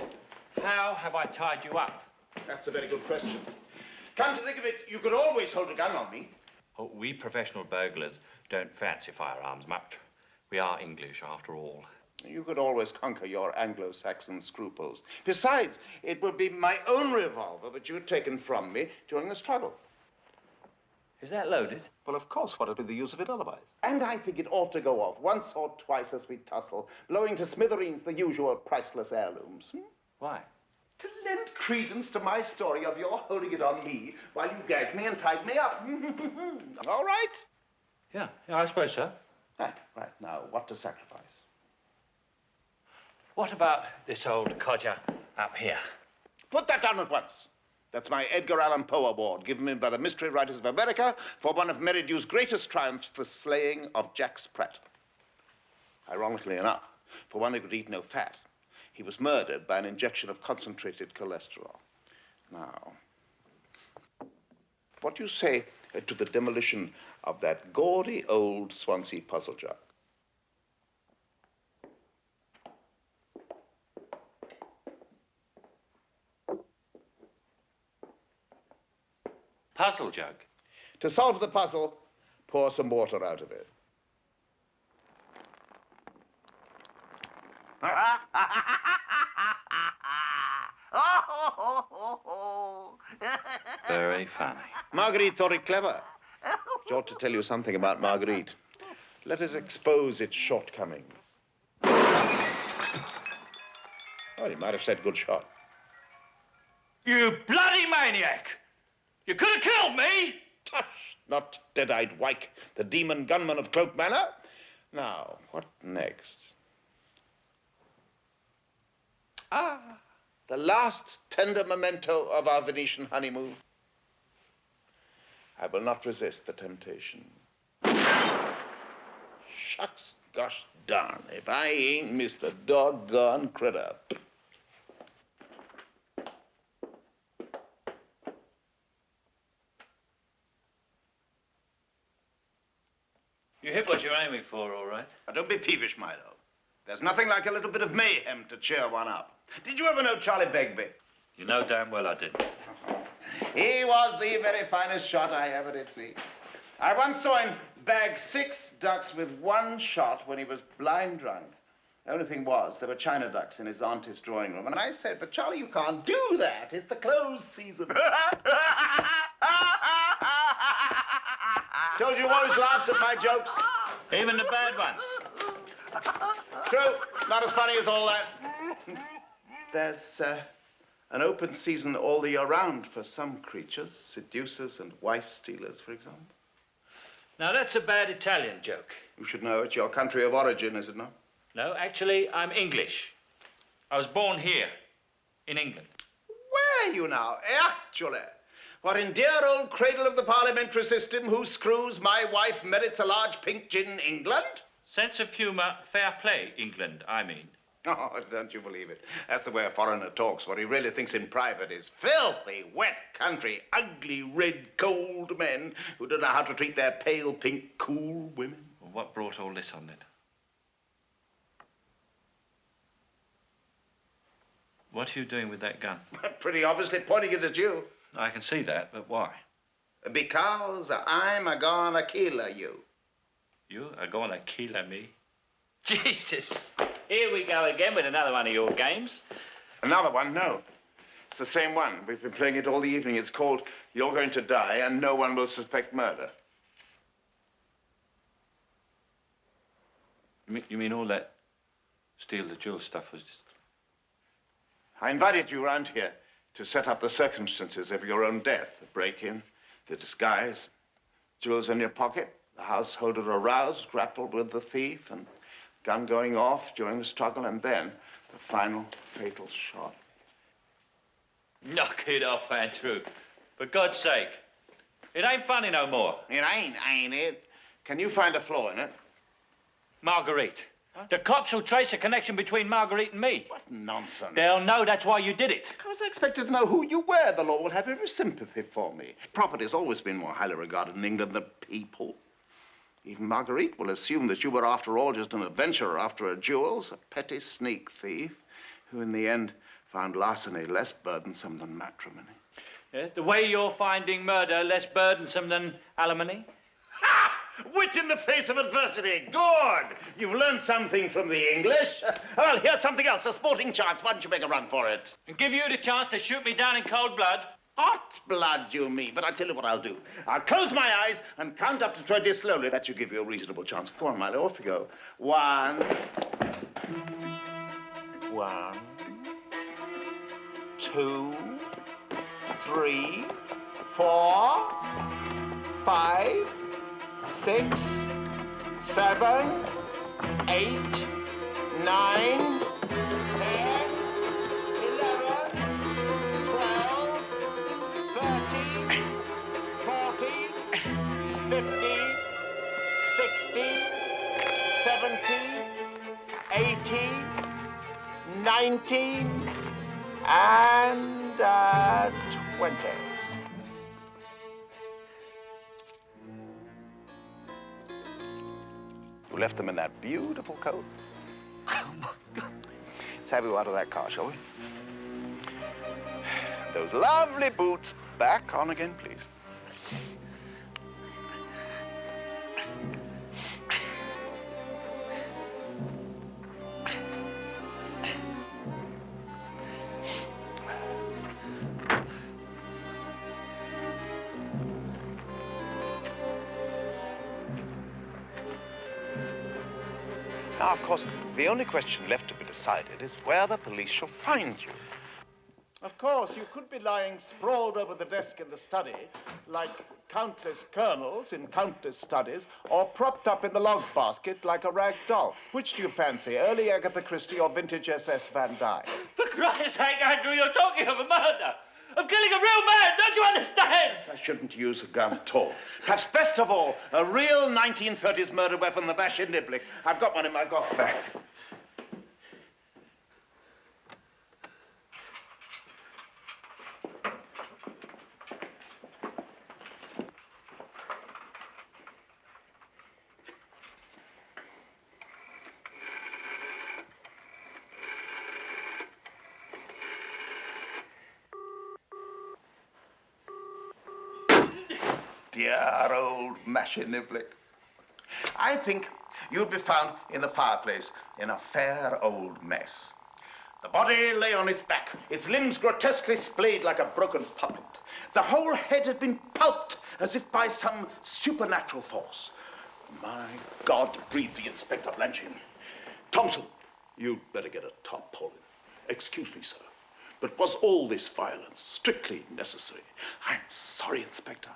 how have I tied you up? That's a very good question. Come to think of it, you could always hold a gun on me. Oh, we professional burglars don't fancy firearms much. We are English, after all. You could always conquer your Anglo-Saxon scruples. Besides, it would be my own revolver which you had taken from me during the struggle. Is that loaded? Well, of course, what would be the use of it otherwise? And I think it ought to go off once or twice as we tussle, blowing to smithereens the usual priceless heirlooms. Why? To lend credence to my story of your holding it on me while you gagged me and tied me up. All right? Yeah, I suppose so. Ah, right, now, what to sacrifice? What about this old codger up here? Put that down at once. That's my Edgar Allan Poe Award, given me by the Mystery Writers of America for one of Merridew's greatest triumphs, the slaying of Jack Sprat. Ironically enough, for one who could eat no fat, he was murdered by an injection of concentrated cholesterol. Now, what do you say to the demolition of that gaudy old Swansea puzzle jug? Puzzle jug? To solve the puzzle, pour some water out of it. Very funny. Marguerite thought it clever. She ought to tell you something about Marguerite. Let us expose its shortcomings. Oh, you might have said good shot. You bloody maniac! You could have killed me! Tush, not dead-eyed Wyke, the demon gunman of Cloak Manor. Now, what next? Ah, the last tender memento of our Venetian honeymoon. I will not resist the temptation. Shucks, gosh darn, if I ain't missed a doggone critter. You hit what you're aiming for, all right. Now, don't be peevish, Milo. There's nothing like a little bit of mayhem to cheer one up. Did you ever know Charlie Begbie? You know damn well I didn't. He was the very finest shot I ever did see. I once saw him bag 6 ducks with one shot when he was blind drunk. The only thing was, there were china ducks in his auntie's drawing room. And I said, but Charlie, you can't do that. It's the closed season. Told you always laughs at my jokes. Even the bad ones. True, not as funny as all that. There's an open season all the year round for some creatures, seducers and wife-stealers, for example. Now, that's a bad Italian joke. You should know it's your country of origin, is it not? No, actually, I'm English. I was born here, in England. Where are you now? Actually. What, in dear old cradle of the parliamentary system, whose screws my wife merits a large pink gin, England? Sense of humour, fair play, England, I mean. Oh, don't you believe it? That's the way a foreigner talks. What he really thinks in private is filthy, wet country, ugly, red, cold men who don't know how to treat their pale, pink, cool women. Well, what brought all this on, then? What are you doing with that gun? Pretty obviously pointing it at you. I can see that, but why? Because I'm a-gonna kill you. You are going to kill me? Jesus! Here we go again with another one of your games. Another one? No. It's the same one. We've been playing it all the evening. It's called You're Going to Die and No One Will Suspect Murder. You mean all that steal the jewels stuff was just... I invited you around here to set up the circumstances of your own death. The break-in, the disguise, jewels in your pocket, the householder aroused, grappled with the thief, and gun going off during the struggle, and then the final fatal shot. Knock it off, Andrew. For God's sake. It ain't funny no more. It ain't it? Can you find a flaw in it? Marguerite. Huh? The cops will trace a connection between Marguerite and me. What nonsense. They'll know that's why you did it. I was expected to know who you were. The law will have every sympathy for me. Property has always been more highly regarded in England than people. Even Marguerite will assume that you were, after all, just an adventurer after her jewels, a petty sneak thief, who in the end found larceny less burdensome than matrimony. Yes, the way you're finding murder less burdensome than alimony? Ha! Wit in the face of adversity. Good. You've learned something from the English. Well, here's something else, a sporting chance. Why don't you make a run for it? And give you the chance to shoot me down in cold blood? Hot blood, you mean. But I'll tell you what I'll do. I'll close my eyes and count up to 20 slowly. That should give you a reasonable chance. Go on, Milo, off you go. 1, 2, 3, 4, 5, 6, 7, 8, 9, 10, 11, 12, 13, 14, 15, 16, 17, 18, 19, and 20. You left them in that beautiful coat. Oh, my God. Let's have you out of that car, shall we? Those lovely boots back on again, please. Now, of course, the only question left to be decided is where the police shall find you. Of course, you could be lying sprawled over the desk in the study, like countless colonels in countless studies, or propped up in the log basket like a rag doll. Which do you fancy, early Agatha Christie or vintage SS Van Dyne? For Christ's sake, Andrew, you're talking of a murder. Of killing a real man, don't you understand? I shouldn't use a gun at all. Perhaps best of all, a real 1930s murder weapon, the Basher Niblick. I've got one in my golf bag. Dear old Masher Niblick. I think you'd be found in the fireplace in a fair old mess. The body lay on its back, its limbs grotesquely splayed like a broken puppet. The whole head had been pulped as if by some supernatural force. My God, breathed the Inspector, blanching. Thompson, you'd better get a tarpaulin. Excuse me, sir, but was all this violence strictly necessary? I'm sorry, Inspector.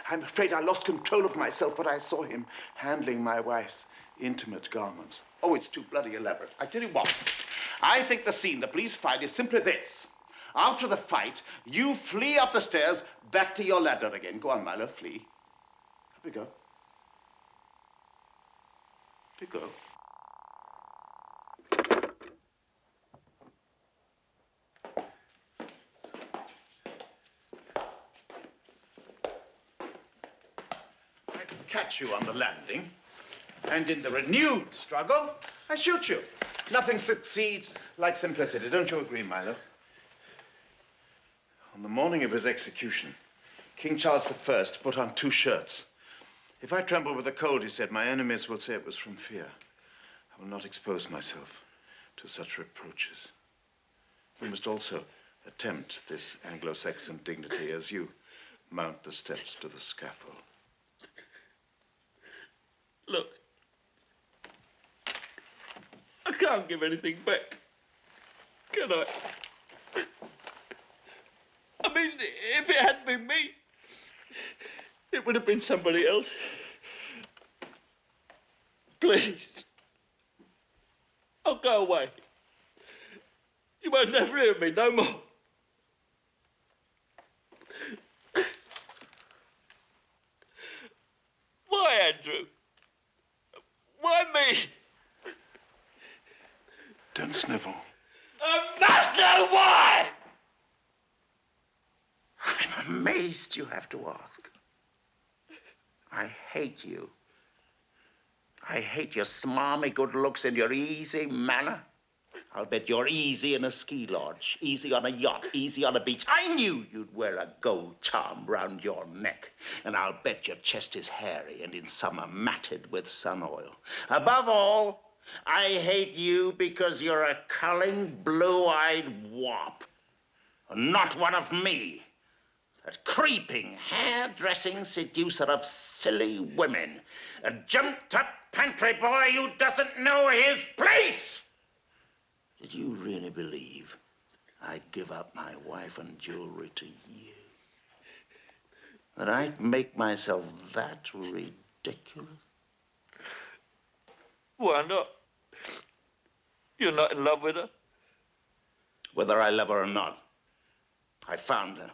I'm afraid I lost control of myself when I saw him handling my wife's intimate garments. Oh, it's too bloody elaborate. I tell you what, I think the scene the police find is simply this. After the fight, you flee up the stairs back to your ladder again. Go on, Milo, flee. Up we go. Up we go. Catch you on the landing, and in the renewed struggle, I shoot you. Nothing succeeds like simplicity. Don't you agree, Milo? On the morning of his execution, King Charles I put on 2 shirts. If I tremble with the cold, he said, my enemies will say it was from fear. I will not expose myself to such reproaches. You must also attempt this Anglo-Saxon dignity as you mount the steps to the scaffold. Look, I can't give anything back, can I? I mean, if it hadn't been me, it would have been somebody else. Please, I'll go away. You won't never hear me no more. Why, Andrew? Why me? Don't snivel. I must know why! I'm amazed you have to ask. I hate you. I hate your smarmy good looks and your easy manner. I'll bet you're easy in a ski lodge, easy on a yacht, easy on a beach. I knew you'd wear a gold charm round your neck. And I'll bet your chest is hairy and in summer matted with sun oil. Above all, I hate you because you're a culling, blue-eyed wop. Not one of me. That creeping, hair-dressing seducer of silly women. A jumped-up pantry boy who doesn't know his place! Did you really believe I'd give up my wife and jewelry to you? That I'd make myself that ridiculous? Why not? You're not in love with her? Whether I love her or not, I found her.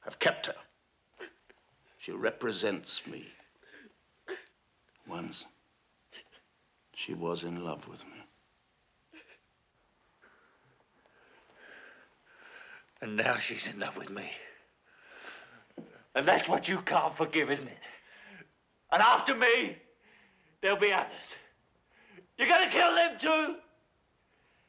I've kept her. She represents me. Once, she was in love with me. And now she's in love with me. And that's what you can't forgive, isn't it? And after me, there'll be others. You're gonna kill them too?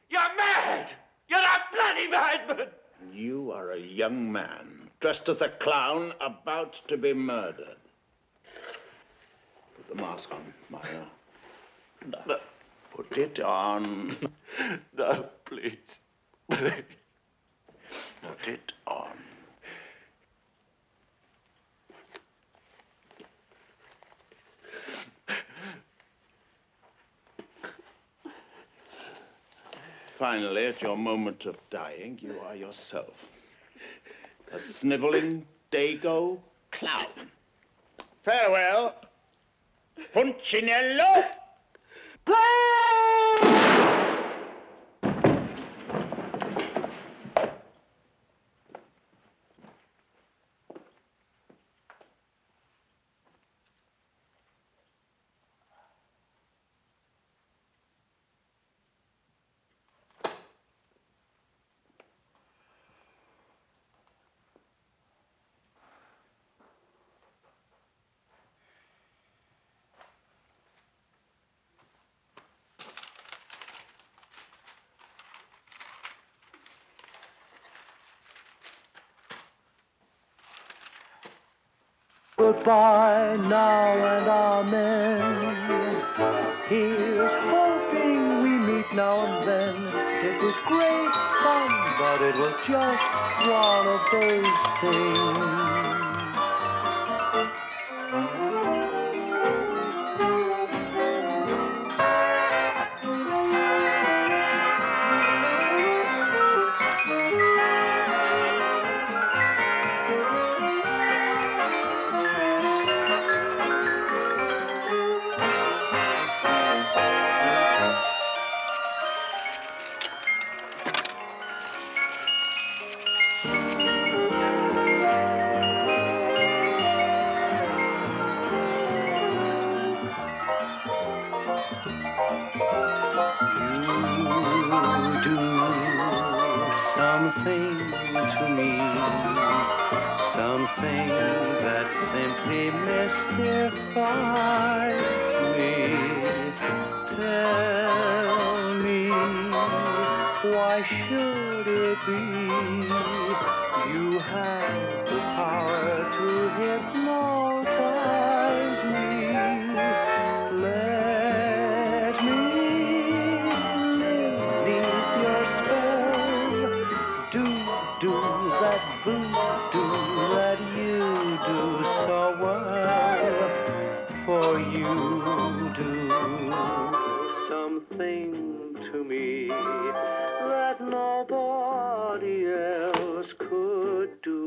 You're mad! You're a bloody madman! You are a young man, dressed as a clown, about to be murdered. Put the mask on, Milo. No. Put it on. No, please. Please. Put it on. Finally, at your moment of dying, you are yourself. A sniveling dago clown. Farewell, Punchinello! Goodbye now and amen. Here's hoping we meet now and then. It was great fun, but it was just one of those things. Something to me, something that simply mystifies me. Tell me, why should it be you have the power to hypnotize me? Let me live your spell. Do that voodoo that you do so well. For you do something to me that nobody else could do.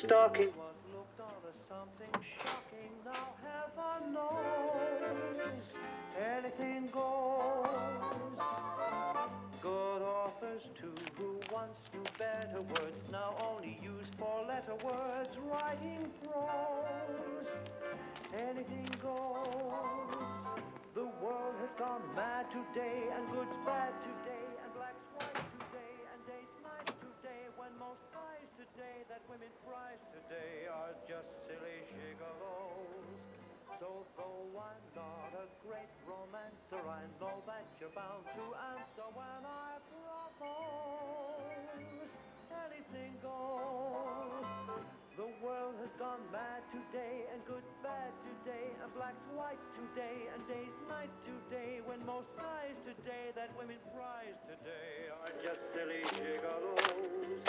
stocking was looked on as something shocking. Now heaven knows anything goes. Good authors too, who once knew better words, now only use four-letter words, writing prose. Anything goes. The world has gone mad today, and good's bad today, and black's white today, and day's night today, when most guys today that women prize today are just silly gigolos. So though I'm not a great romancer, I know that you're bound to answer when I propose. Anything goes. The world has gone mad today, and good's bad today, and black's white today, and day's night today, when most guys today that women prize today are just silly gigolos.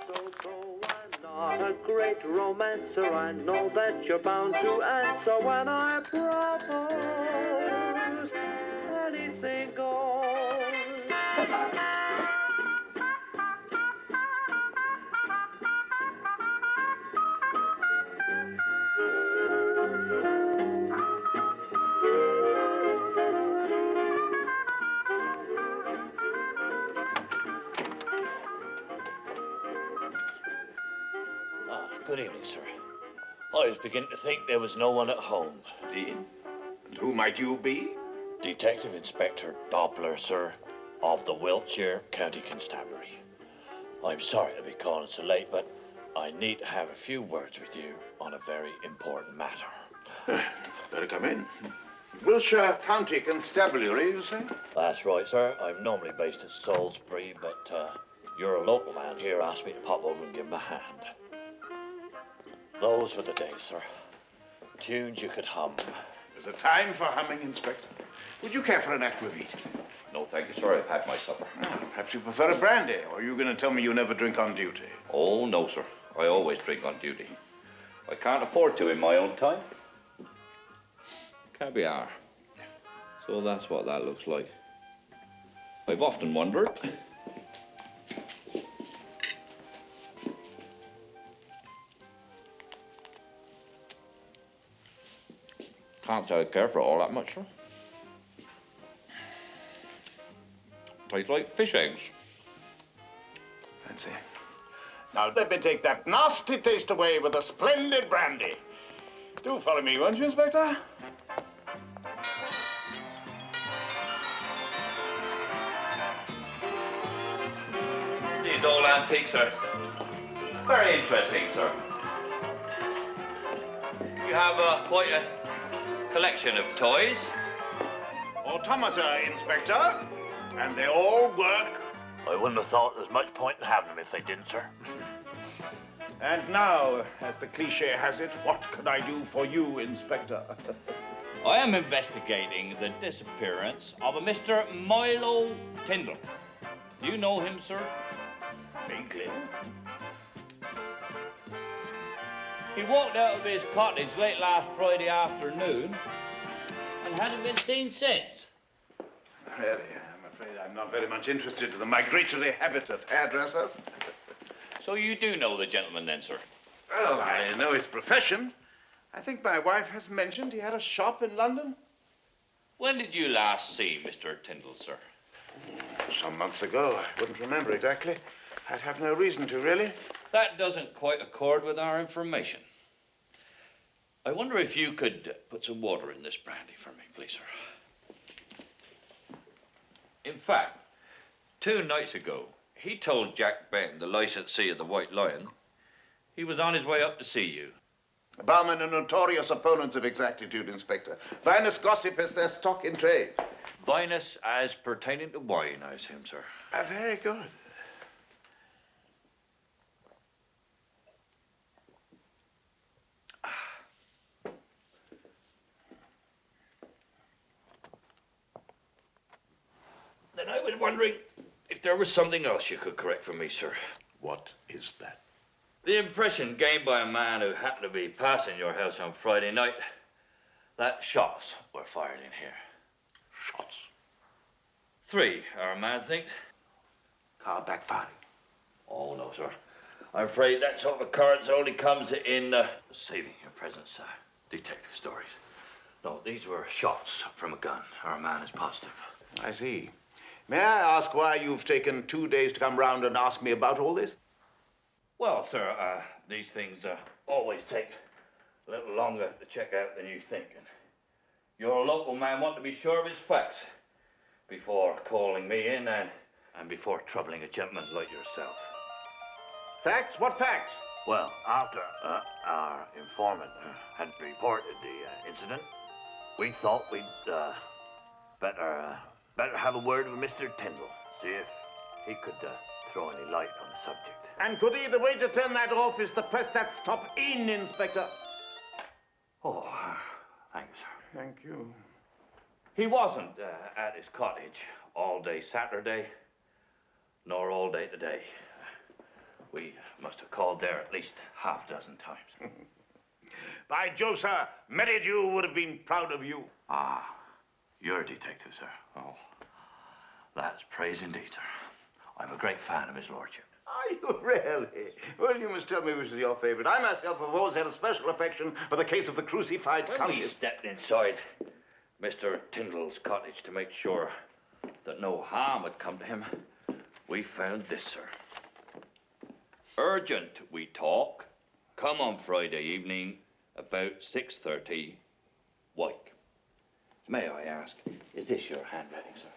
So though I'm not a great romancer, I know that you're bound to answer when I propose. Anything goes. Good evening, sir. I was beginning to think there was no one at home. Dean? And who might you be? Detective Inspector Doppler, sir, of the Wiltshire County Constabulary. I'm sorry to be calling so late, but I need to have a few words with you on a very important matter. Better come in. Wiltshire County Constabulary, you say? That's right, sir. I'm normally based at Salisbury, but you're a local man here asked me to pop over and give him a hand. Those were the days, sir. Tunes you could hum. There's a time for humming, Inspector. Would you care for an aquavit? No, thank you, sir. I've had my supper. Perhaps you prefer a brandy, or are you going to tell me you never drink on duty? Oh, no, sir. I always drink on duty. I can't afford to in my own time. Caviar. So that's what that looks like. I've often wondered. Can't say I care for it all that much, sir. Tastes like fish eggs. Fancy. Now let me take that nasty taste away with a splendid brandy. Do follow me, won't you, Inspector? These old antiques are very interesting, sir. You have quite a collection of toys. Automata, Inspector. And they all work. I wouldn't have thought there was much point in having them if they didn't, sir. And now, as the cliche has it, what can I do for you, Inspector? I am investigating the disappearance of a Mr. Milo Tindle. Do you know him, sir? Vaguely. He walked out of his cottage late last Friday afternoon and hasn't been seen since. Really, I'm afraid I'm not very much interested in the migratory habits of hairdressers. So you do know the gentleman then, sir? Well, I know his profession. I think my wife has mentioned he had a shop in London. When did you last see Mr. Tindle, sir? Some months ago. I wouldn't remember exactly. I'd have no reason to, really. That doesn't quite accord with our information. I wonder if you could put some water in this brandy for me, please, sir. In fact, 2 nights ago, he told Jack Ben, the licensee of the White Lion, he was on his way up to see you. Barmen are notorious opponents of exactitude, Inspector. Vinous gossip is their stock in trade. Vinous as pertaining to wine, I assume, sir. Very good. Then I was wondering if there was something else you could correct for me, sir. What is that? The impression gained by a man who happened to be passing your house on Friday night that shots were fired in here. Shots? 3, our man thinks. Car backfiring. Oh, no, sir. I'm afraid that sort of cards only comes in saving your presence, detective stories. No, these were shots from a gun. Our man is positive. I see. May I ask why you've taken 2 days to come round and ask me about all this? Well, sir, these things always take a little longer to check out than you think. And your local man want to be sure of his facts before calling me in and before troubling a gentleman like yourself. Facts? What facts? Well, after our informant had reported the incident, we thought we'd better have a word with Mr. Tindle, see if he could throw any light on the subject. And could he, the way to turn that off is to press that stop in, Inspector. Oh, thank you, sir. Thank you. He wasn't at his cottage all day Saturday, nor all day today. We must have called there at least half a dozen times. By Jove, sir, Merridew would have been proud of you. Ah, you're a detective, sir. Oh, that's praise indeed, sir. I'm a great fan of his lordship. Are you really? Well, you must tell me which is your favorite. I myself have always had a special affection for the case of the crucified When we countess. stepped inside Mr. Tindle's cottage to make sure that no harm had come to him, we found this, sir. Urgent, we talk. Come on Friday evening about 6:30, Wyke. May I ask, is this your handwriting, sir?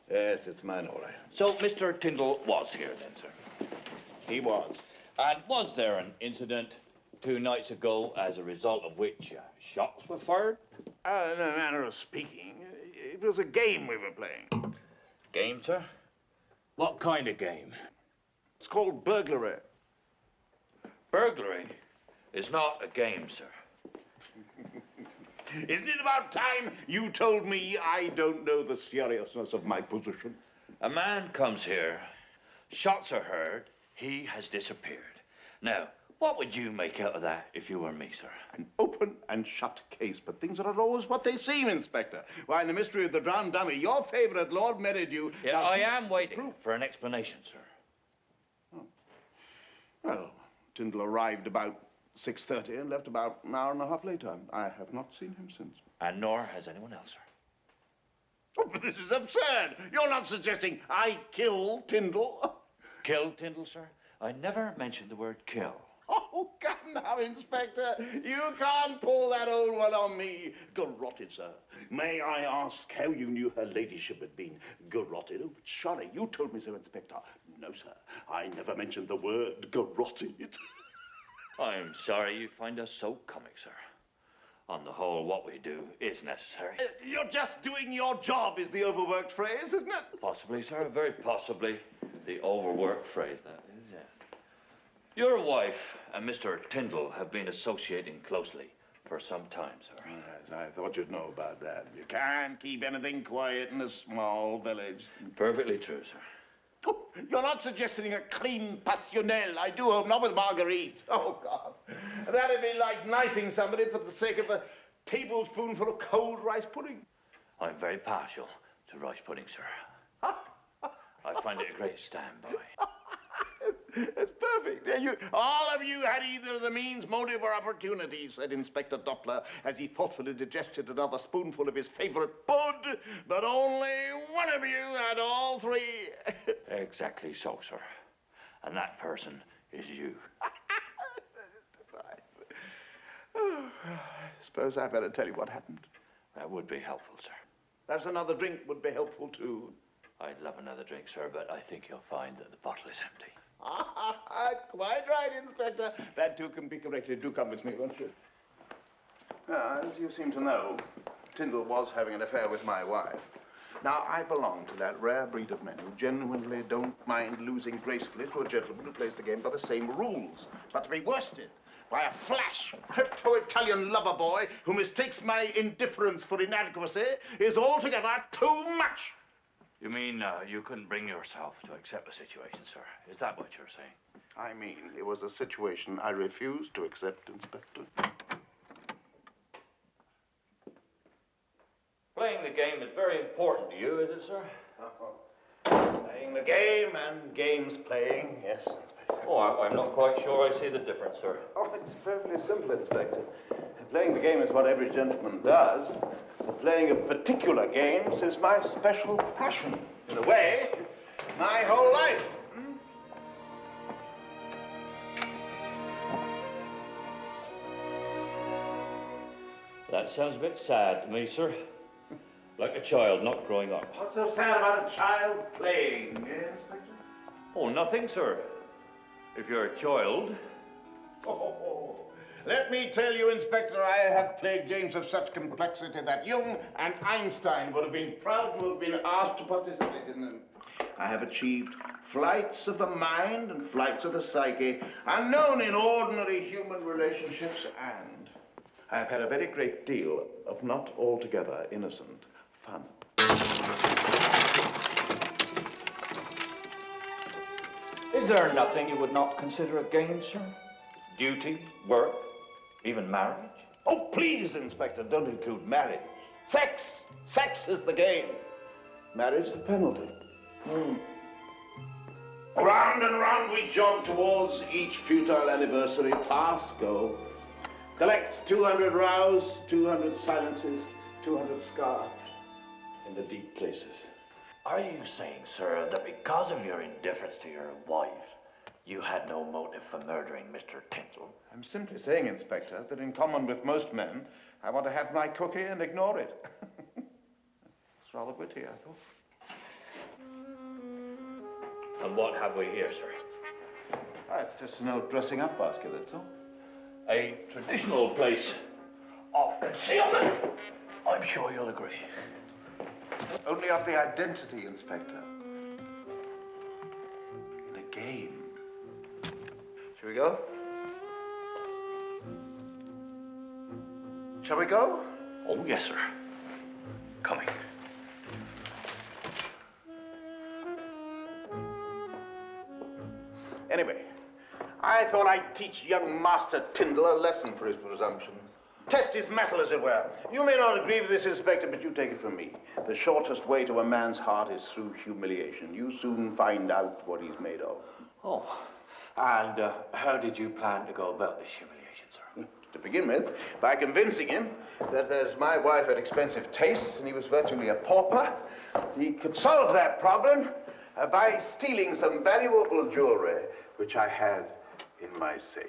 Yes, it's mine, all right. So Mr. Tindle was here then, sir? He was. And was there an incident 2 nights ago as a result of which shots were fired? In a manner of speaking, it was a game we were playing. Game, sir? What kind of game? It's called burglary. Burglary is not a game, sir. Isn't it about time you told me I don't know the seriousness of my position? A man comes here, shots are heard, he has disappeared. Now, what would you make out of that if you were me, sir? An open and shut case, but things are not always what they seem, Inspector. Why, in the mystery of the drowned dummy, your favorite Lord Merridew... Yeah, now, I am waiting for an explanation, sir. Oh. Well, Tindle arrived about 6:30 and left about an hour and a half later. I have not seen him since. And nor has anyone else, sir. Oh, but this is absurd. You're not suggesting I kill Tindle? Kill Tindle, sir? I never mentioned the word kill. Oh, come now, Inspector. You can't pull that old one on me. Garrotted, sir. May I ask how you knew her ladyship had been garrotted? Oh, sorry, you told me so, Inspector. No, sir. I never mentioned the word garrotted. I'm sorry you find us so comic, sir. On the whole, what we do is necessary. You're just doing your job is the overworked phrase, isn't it? Possibly, sir. Very possibly the overworked phrase, that is, yes. Your wife and Mr. Tindle have been associating closely for some time, sir. Yes, I thought you'd know about that. You can't keep anything quiet in a small village. Perfectly true, sir. Oh, you're not suggesting a clean passionnel, I do hope, not with Marguerite. Oh, God. That'd be like knifing somebody for the sake of a tablespoonful of cold rice pudding. I'm very partial to rice pudding, sir. I find it a great standby. That's perfect. All of you had either the means, motive, or opportunity, said Inspector Doppler, as he thoughtfully digested another spoonful of his favorite pud, but only one of you had all three. Exactly so, sir. And that person is you. I suppose I better tell you what happened. That would be helpful, sir. Perhaps another drink would be helpful, too. I'd love another drink, sir, but I think you'll find that the bottle is empty. Quite right, Inspector. That, too, can be corrected. Do come with me, won't you? As you seem to know, Tindle was having an affair with my wife. Now, I belong to that rare breed of men who genuinely don't mind losing gracefully to a gentleman who plays the game by the same rules. But to be worsted by a flash, crypto-Italian lover boy who mistakes my indifference for inadequacy is altogether too much. You mean you couldn't bring yourself to accept the situation, sir? Is that what you're saying? I mean, it was a situation I refused to accept, Inspector. Playing the game is very important to you, is it, sir? Playing the game and games playing, yes, Inspector. Oh, I'm not quite sure I see the difference, sir. Oh, it's perfectly simple, Inspector. Playing the game is what every gentleman does. The playing of particular games is my special passion. In a way, my whole life. That sounds a bit sad to me, sir. Like a child not growing up. What's so sad about a child playing, Inspector? Oh, nothing, sir. If you're a child. Oh, let me tell you, Inspector, I have played games of such complexity that Jung and Einstein would have been proud to have been asked to participate in them. I have achieved flights of the mind and flights of the psyche, unknown in ordinary human relationships, and I have had a very great deal of not altogether innocent fun. Is there nothing you would not consider a game, sir? Duty, work, even marriage? Oh, please, Inspector, don't include marriage. Sex! Sex is the game. Marriage is the penalty. Round and round we jog towards each futile anniversary. Pass, go. Collect 200 rows, 200 silences, 200 scars in the deep places. Are you saying, sir, that because of your indifference to your wife, you had no motive for murdering Mr. Tindle? I'm simply saying, Inspector, that in common with most men, I want to have my cookie and ignore it. It's rather witty, I thought. And what have we here, sir? Oh, it's just an old dressing up basket, that's all. A traditional place of concealment. I'm sure you'll agree. Only of the identity, Inspector. In a game. Shall we go? Shall we go? Oh, yes, sir. Coming. Anyway, I thought I'd teach young Master Tindle a lesson for his presumption. Test his mettle, as it were. You may not agree with this, Inspector, but you take it from me. The shortest way to a man's heart is through humiliation. You soon find out what he's made of. Oh, and how did you plan to go about this humiliation, sir? To begin with, by convincing him that as my wife had expensive tastes and he was virtually a pauper, he could solve that problem by stealing some valuable jewelry which I had in my safe.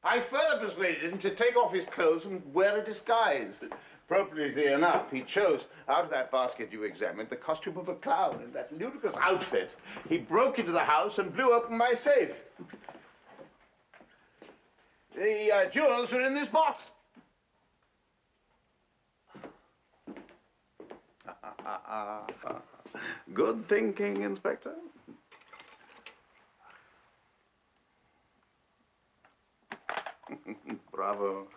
I further persuaded him to take off his clothes and wear a disguise. Appropriately enough, he chose, out of that basket you examined, the costume of a clown. In that ludicrous outfit, he broke into the house and blew open my safe. The jewels were in this box. Good thinking, Inspector. Bravo.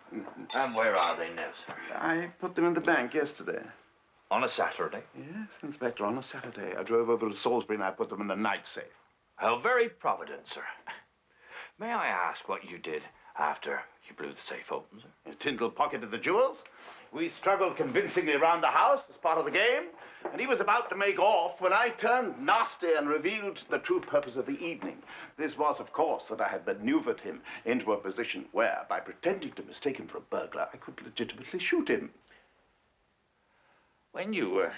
And where are they now, sir? I put them in the bank yesterday. On a Saturday? Yes, Inspector, on a Saturday. I drove over to Salisbury and I put them in the night safe. How very provident, sir. May I ask what you did after you blew the safe open, sir? Tindle pocketed the jewels. We struggled convincingly around the house as part of the game, and he was about to make off when I turned nasty and revealed the true purpose of the evening. This was, of course, that I had maneuvered him into a position where, by pretending to mistake him for a burglar, I could legitimately shoot him. When you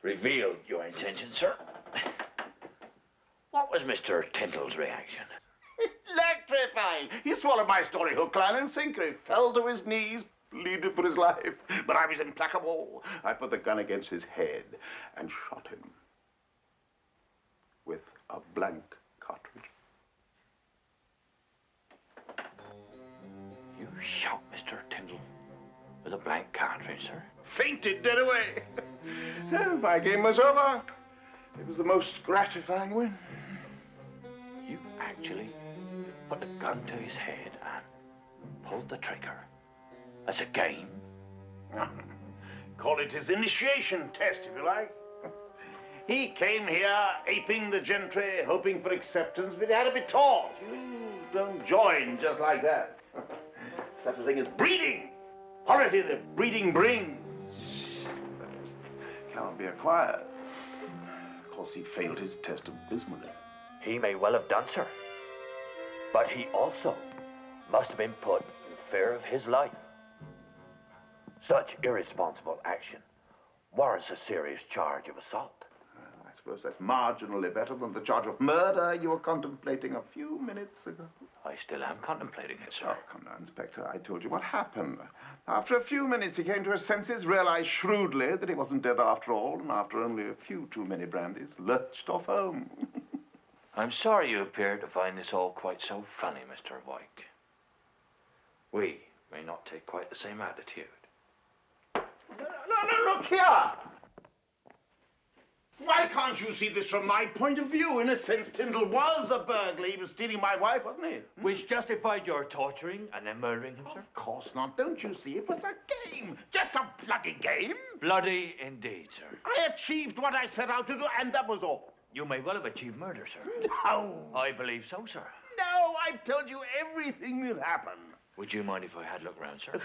revealed your intention, sir, what was Mr. Tindle's reaction? Electrifying! He swallowed my story hook, line, and sinker. He fell to his knees, pleaded for his life. But I was implacable. I put the gun against his head and shot him with a blank cartridge. You shot Mr. Tindle with a blank cartridge, sir? Fainted dead away. My game was over. It was the most gratifying win. You actually put the gun to his head and pulled the trigger as a game? Call it his initiation test, if you like. He came here aping the gentry, hoping for acceptance, but he had to be taught. You don't join just like that. Such a thing as breeding. Quality that breeding brings cannot be acquired. course, he failed his test abysmally. He may well have done, sir. But he also must have been put in fear of his life. Such irresponsible action warrants a serious charge of assault. I suppose that's marginally better than the charge of murder you were contemplating a few minutes ago. I still am contemplating it, sir. Oh, come now, Inspector. I told you what happened. After a few minutes, he came to his senses, realized shrewdly that he wasn't dead after all, and after only a few too many brandies, lurched off home. I'm sorry you appear to find this all quite so funny, Mr. Wyke. We may not take quite the same attitude. No, look here! Why can't you see this from my point of view? In a sense, Tindle was a burglar. He was stealing my wife, wasn't he? Which justified your torturing and then murdering him, sir? Of course not. Don't you see? It was a game. Just a bloody game. Bloody indeed, sir. I achieved what I set out to do, and that was all. You may well have achieved murder, sir. No. I believe so, sir. No, I've told you everything that happened. Would you mind if I had a look round, sir?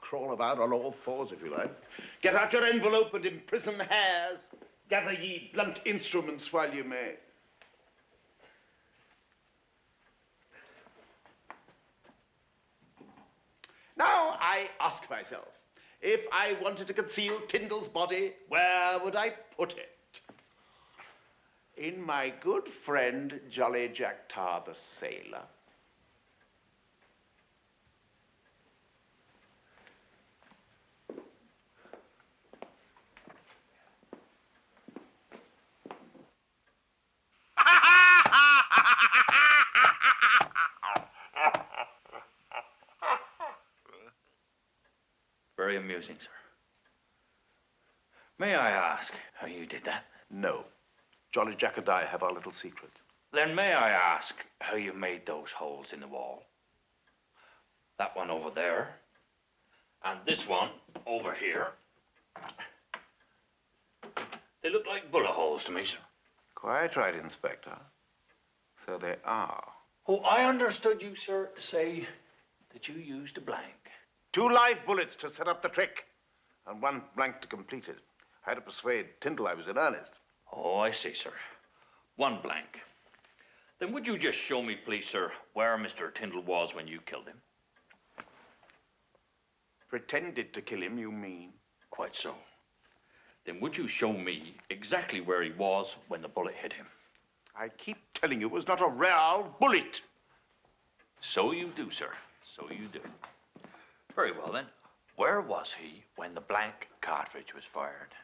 Crawl about on all fours, if you like. Get out your envelope and imprison hares. Gather ye blunt instruments while you may. Now, I ask myself, if I wanted to conceal Tindle's body, where would I put it? In my good friend, Jolly Jack Tar the sailor. Very amusing, sir. May I ask how you did that? No. Jolly Jack and I have our little secret. Then may I ask how you made those holes in the wall? That one over there, and this one over here. They look like bullet holes to me, sir. Quite right, Inspector. So they are. Oh, I understood you, sir, to say that you used a blank. 2 live bullets to set up the trick, and 1 blank to complete it. I had to persuade Tindle I was in earnest. Oh, I see, sir. 1 blank. Then would you just show me, please, sir, where Mr. Tindle was when you killed him? Pretended to kill him, you mean? Quite so. Then would you show me exactly where he was when the bullet hit him? I keep telling you it was not a real bullet. So you do, sir. So you do. Very well, then. Where was he when the blank cartridge was fired?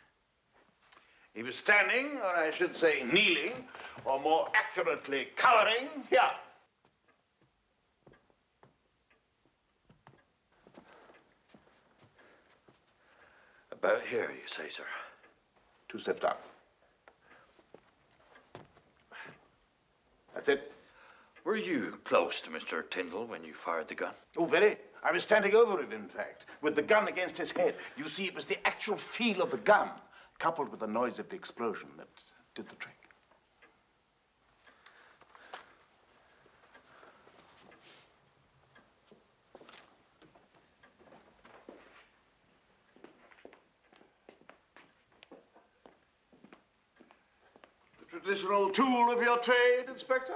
He was standing, or I should say kneeling, or more accurately, cowering here. About here, you say, sir? 2 steps down. That's it. Were you close to Mr. Tindle when you fired the gun? Oh, very. I was standing over it, in fact, with the gun against his head. You see, it was the actual feel of the gun, coupled with the noise of the explosion, that did the trick. The traditional tool of your trade, Inspector?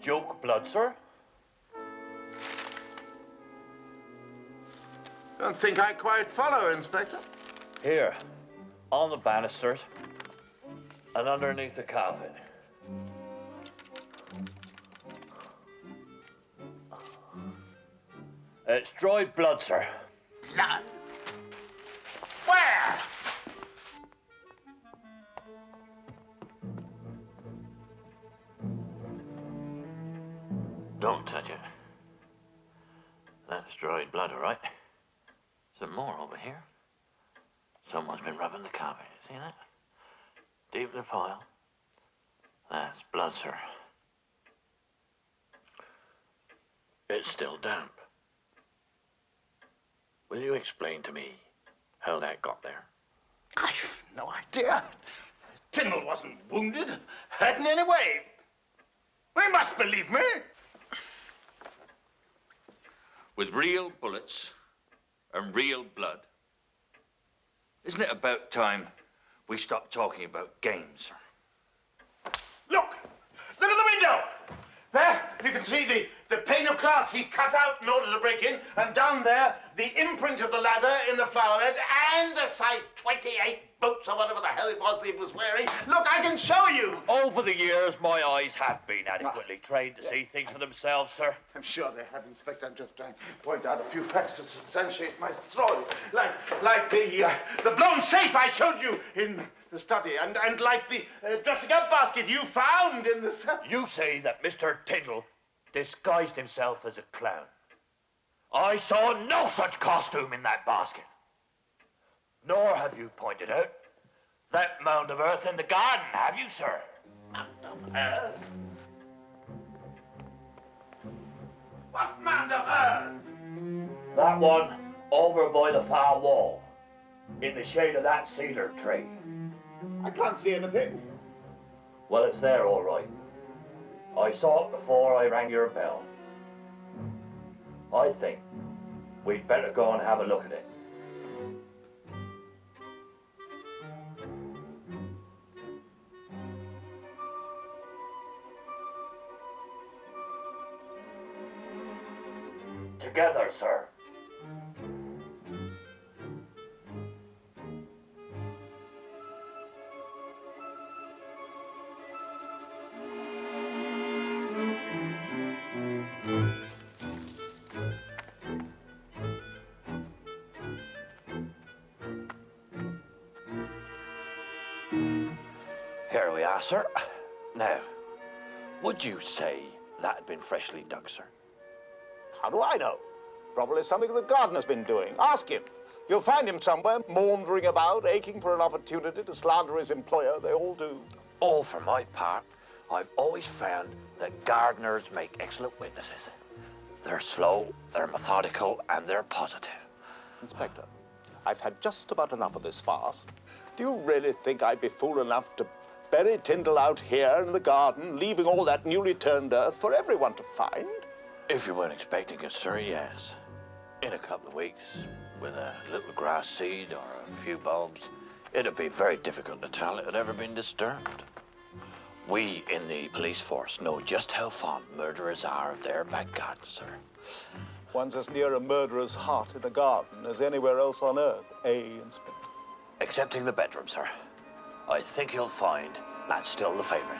Joke blood, sir? Don't think I quite follow, Inspector. Here, on the banisters and underneath the carpet. It's dried blood, sir. Blood? Where? dried blood, all right. Some more over here. Someone's been rubbing the carpet. See that? Deep in the pile. That's blood, sir. It's still damp. Will you explain to me how that got there? I've no idea. Tindle wasn't wounded. Hadn't any way. They must believe me. With real bullets and real blood. Isn't it about time we stopped talking about games, sir? Look! Look at the window! There, you can see the pane of glass he cut out in order to break in, and down there, the imprint of the ladder in the flower bed, and the size 28 boots or whatever the hell it was he was wearing. Look, I can show you! Over the years, my eyes have been adequately trained to see things for themselves, sir. I'm sure they have, Inspector. I'm just trying to point out a few facts to substantiate my story. Like the blown safe I showed you in the study, and like the dressing-up basket you found in the cellar. You say that Mr. Tindle disguised himself as a clown. I saw no such costume in that basket. Nor have you pointed out that mound of earth in the garden, have you, sir? Mound of earth? What mound of earth? That one over by the far wall, in the shade of that cedar tree. I can't see anything. Well, it's there, all right. I saw it before I rang your bell. I think we'd better go and have a look at it. Together, sir. Here we are, sir. Now, would you say that had been freshly dug, sir? How do I know? Probably something the gardener's been doing. Ask him. You'll find him somewhere, maundering about, aching for an opportunity to slander his employer. They all do. Oh, for my part, I've always found that gardeners make excellent witnesses. They're slow, they're methodical, and they're positive. Inspector, I've had just about enough of this farce. Do you really think I'd be fool enough to bury Tindle out here in the garden, leaving all that newly turned earth for everyone to find? If you weren't expecting it, sir, yes. In a couple of weeks, with a little grass seed or a few bulbs, it'd be very difficult to tell it had ever been disturbed. We in the police force know just how fond murderers are of their back garden, sir. One's as near a murderer's heart in a garden as anywhere else on earth, eh, Inspector? Excepting the bedroom, sir. I think you'll find that's still the favorite.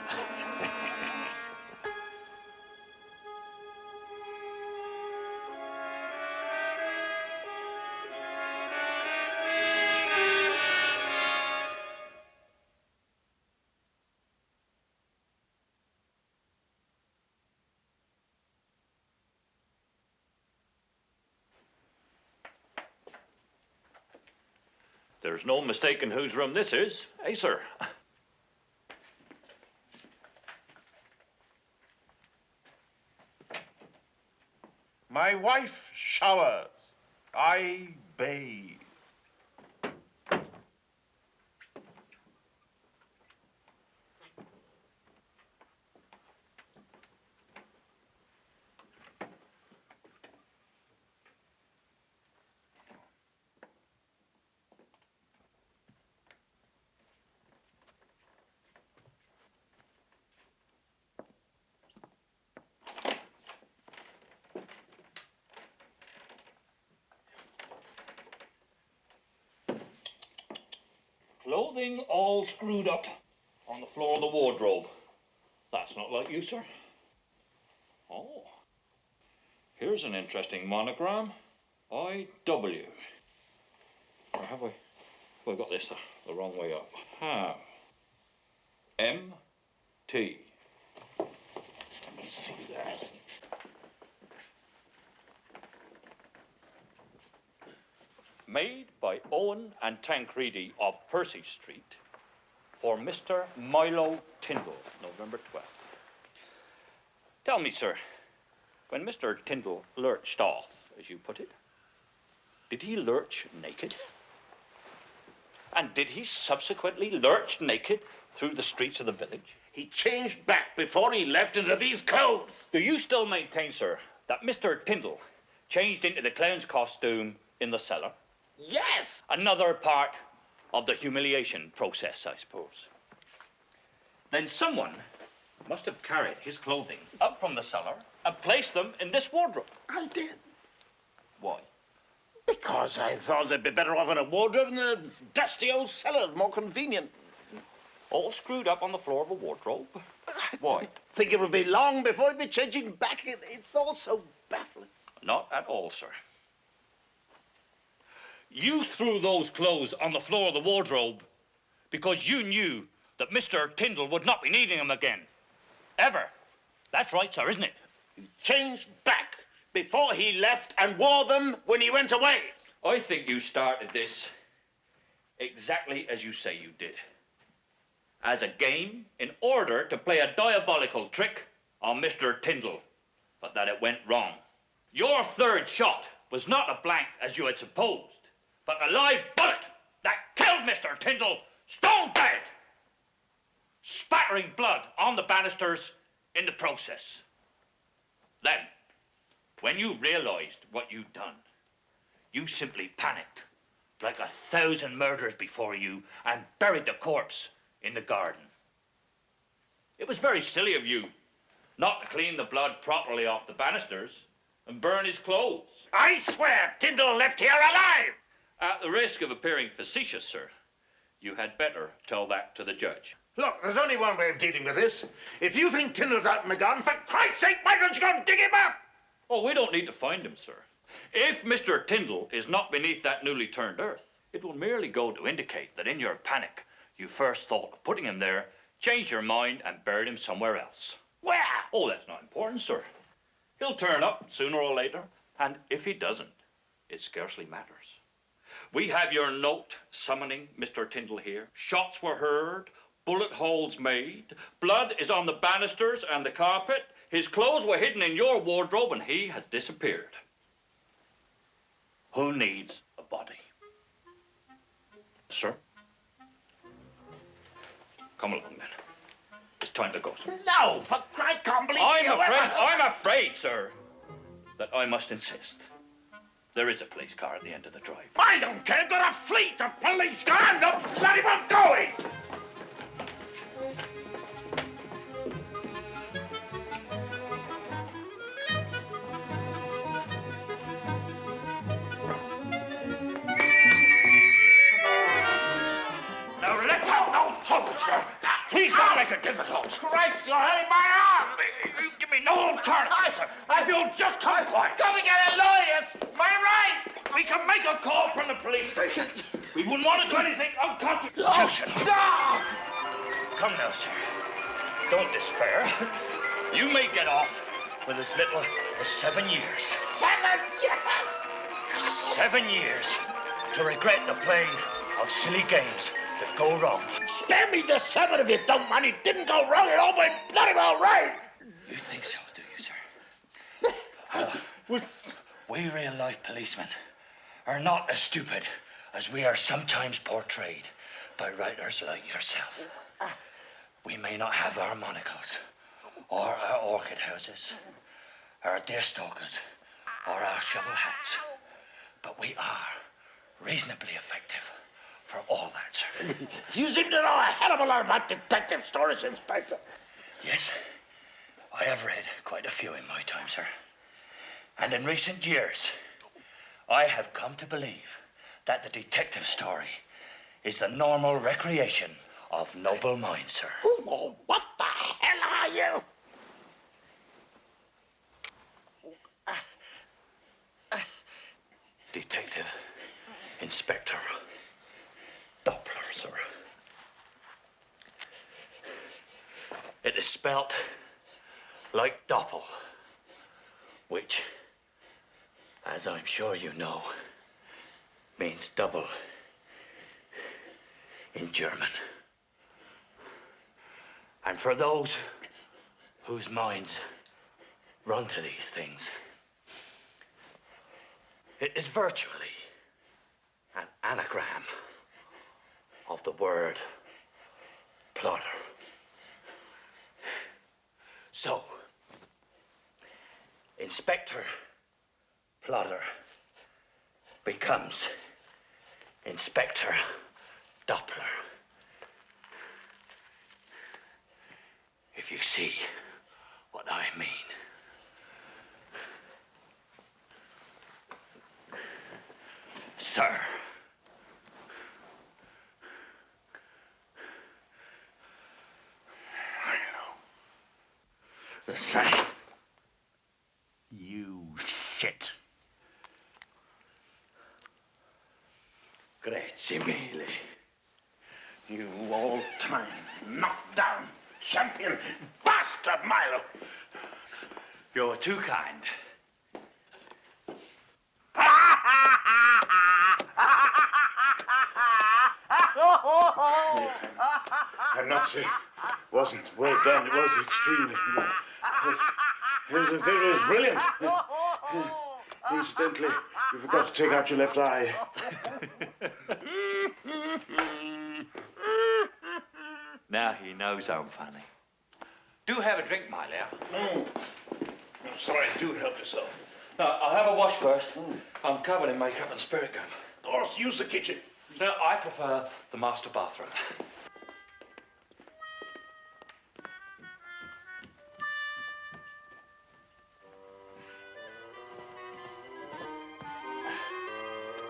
There's no mistaking whose room this is, eh, sir? My wife showers. I bathe. Clothing all screwed up on the floor of the wardrobe. That's not like you, sir. Oh, here's an interesting monogram. I.W. Or have I got this the wrong way up? How? M.T. Let me see that. made by Owen and Tancredi of Percy Street for Mr. Milo Tindle, November 12th. Tell me, sir, when Mr. Tindle lurched off, as you put it, did he lurch naked? And did he subsequently lurch naked through the streets of the village? He changed back before he left into these clothes. Do you still maintain, sir, that Mr. Tindle changed into the clown's costume in the cellar? Yes! Another part of the humiliation process, I suppose. Then someone must have carried his clothing up from the cellar and placed them in this wardrobe. I did. Why? Because I thought they'd be better off in a wardrobe than a dusty old cellar, more convenient. All screwed up on the floor of a wardrobe? Why? I think it would be long before he'd be changing back. It's all so baffling. Not at all, sir. You threw those clothes on the floor of the wardrobe because you knew that Mr. Tindle would not be needing them again. Ever. That's right, sir, isn't it? He changed back before he left and wore them when he went away. I think you started this exactly as you say you did. As a game in order to play a diabolical trick on Mr. Tindle, but that it went wrong. Your third shot was not a blank as you had supposed, but a live bullet that killed Mr. Tindle stone dead, spattering blood on the banisters in the process. Then, when you realized what you'd done, you simply panicked like 1,000 murderers before you and buried the corpse in the garden. It was very silly of you not to clean the blood properly off the banisters and burn his clothes. I swear Tindle left here alive! At the risk of appearing facetious, sir, you had better tell that to the judge. Look, there's only one way of dealing with this. If you think Tindle's out in the garden, for Christ's sake, why don't you go and dig him up? Oh, we don't need to find him, sir. If Mr. Tindle is not beneath that newly turned earth, it will merely go to indicate that in your panic, you first thought of putting him there, changed your mind, and buried him somewhere else. Where? Oh, that's not important, sir. He'll turn up sooner or later, and if he doesn't, it scarcely matters. We have your note summoning Mr. Tindle here. Shots were heard, bullet holes made, blood is on the banisters and the carpet, his clothes were hidden in your wardrobe, and he has disappeared. Who needs a body? Sir? Come along, then. It's time to go, sir. No, I can't believe I'm afraid, sir, that I must insist. There is a police car at the end of the drive. I don't care. Got a fleet of police cars. No bloody one going. Now, let's have no trouble, sir. Please don't make it difficult. Christ, you're hurting my arm. You give me no alternative, sir. If you'll just come quiet. Gotta get a lawyer. It's my right. We can make a call from the police station. We wouldn't want to do anything unconstitutional. No. Come now, sir. Don't despair. You may get off with as little as 7 years. 7 years. 7 years to regret the playing of silly games that go wrong. Spare me the 7 if you don't mind. It didn't go wrong. It all went bloody well right. You think so, do you, sir? We real-life policemen are not as stupid as we are sometimes portrayed by writers like yourself. We may not have our monocles, or our orchid houses, our deerstalkers, or our shovel hats, but we are reasonably effective for all that, sir. You seem to know a hell of a lot about detective stories, Inspector. Yes, I have read quite a few in my time, sir. And in recent years, I have come to believe that the detective story is the normal recreation of noble minds, sir. Oh, what the hell are you? Detective Inspector Doppler, sir. It is spelt like doppel, which, as I'm sure you know, means double in German. And for those whose minds run to these things, it is virtually an anagram of the word plotter. So, Inspector Plotter becomes Inspector Doppler. If you see what I mean. Sir. The same. You shit. Grazie mille. You all-time knockdown champion bastard, Milo. You're too kind. I'm not saying it wasn't well done. It was extremely. It was brilliant. Incidentally, you forgot to take out your left eye. Now he knows I'm funny. Do have a drink, Milo. Sorry, do help yourself. No, I'll have a wash first. I'm covered in makeup and spirit gum. Of course, use the kitchen. No, I prefer the master bathroom.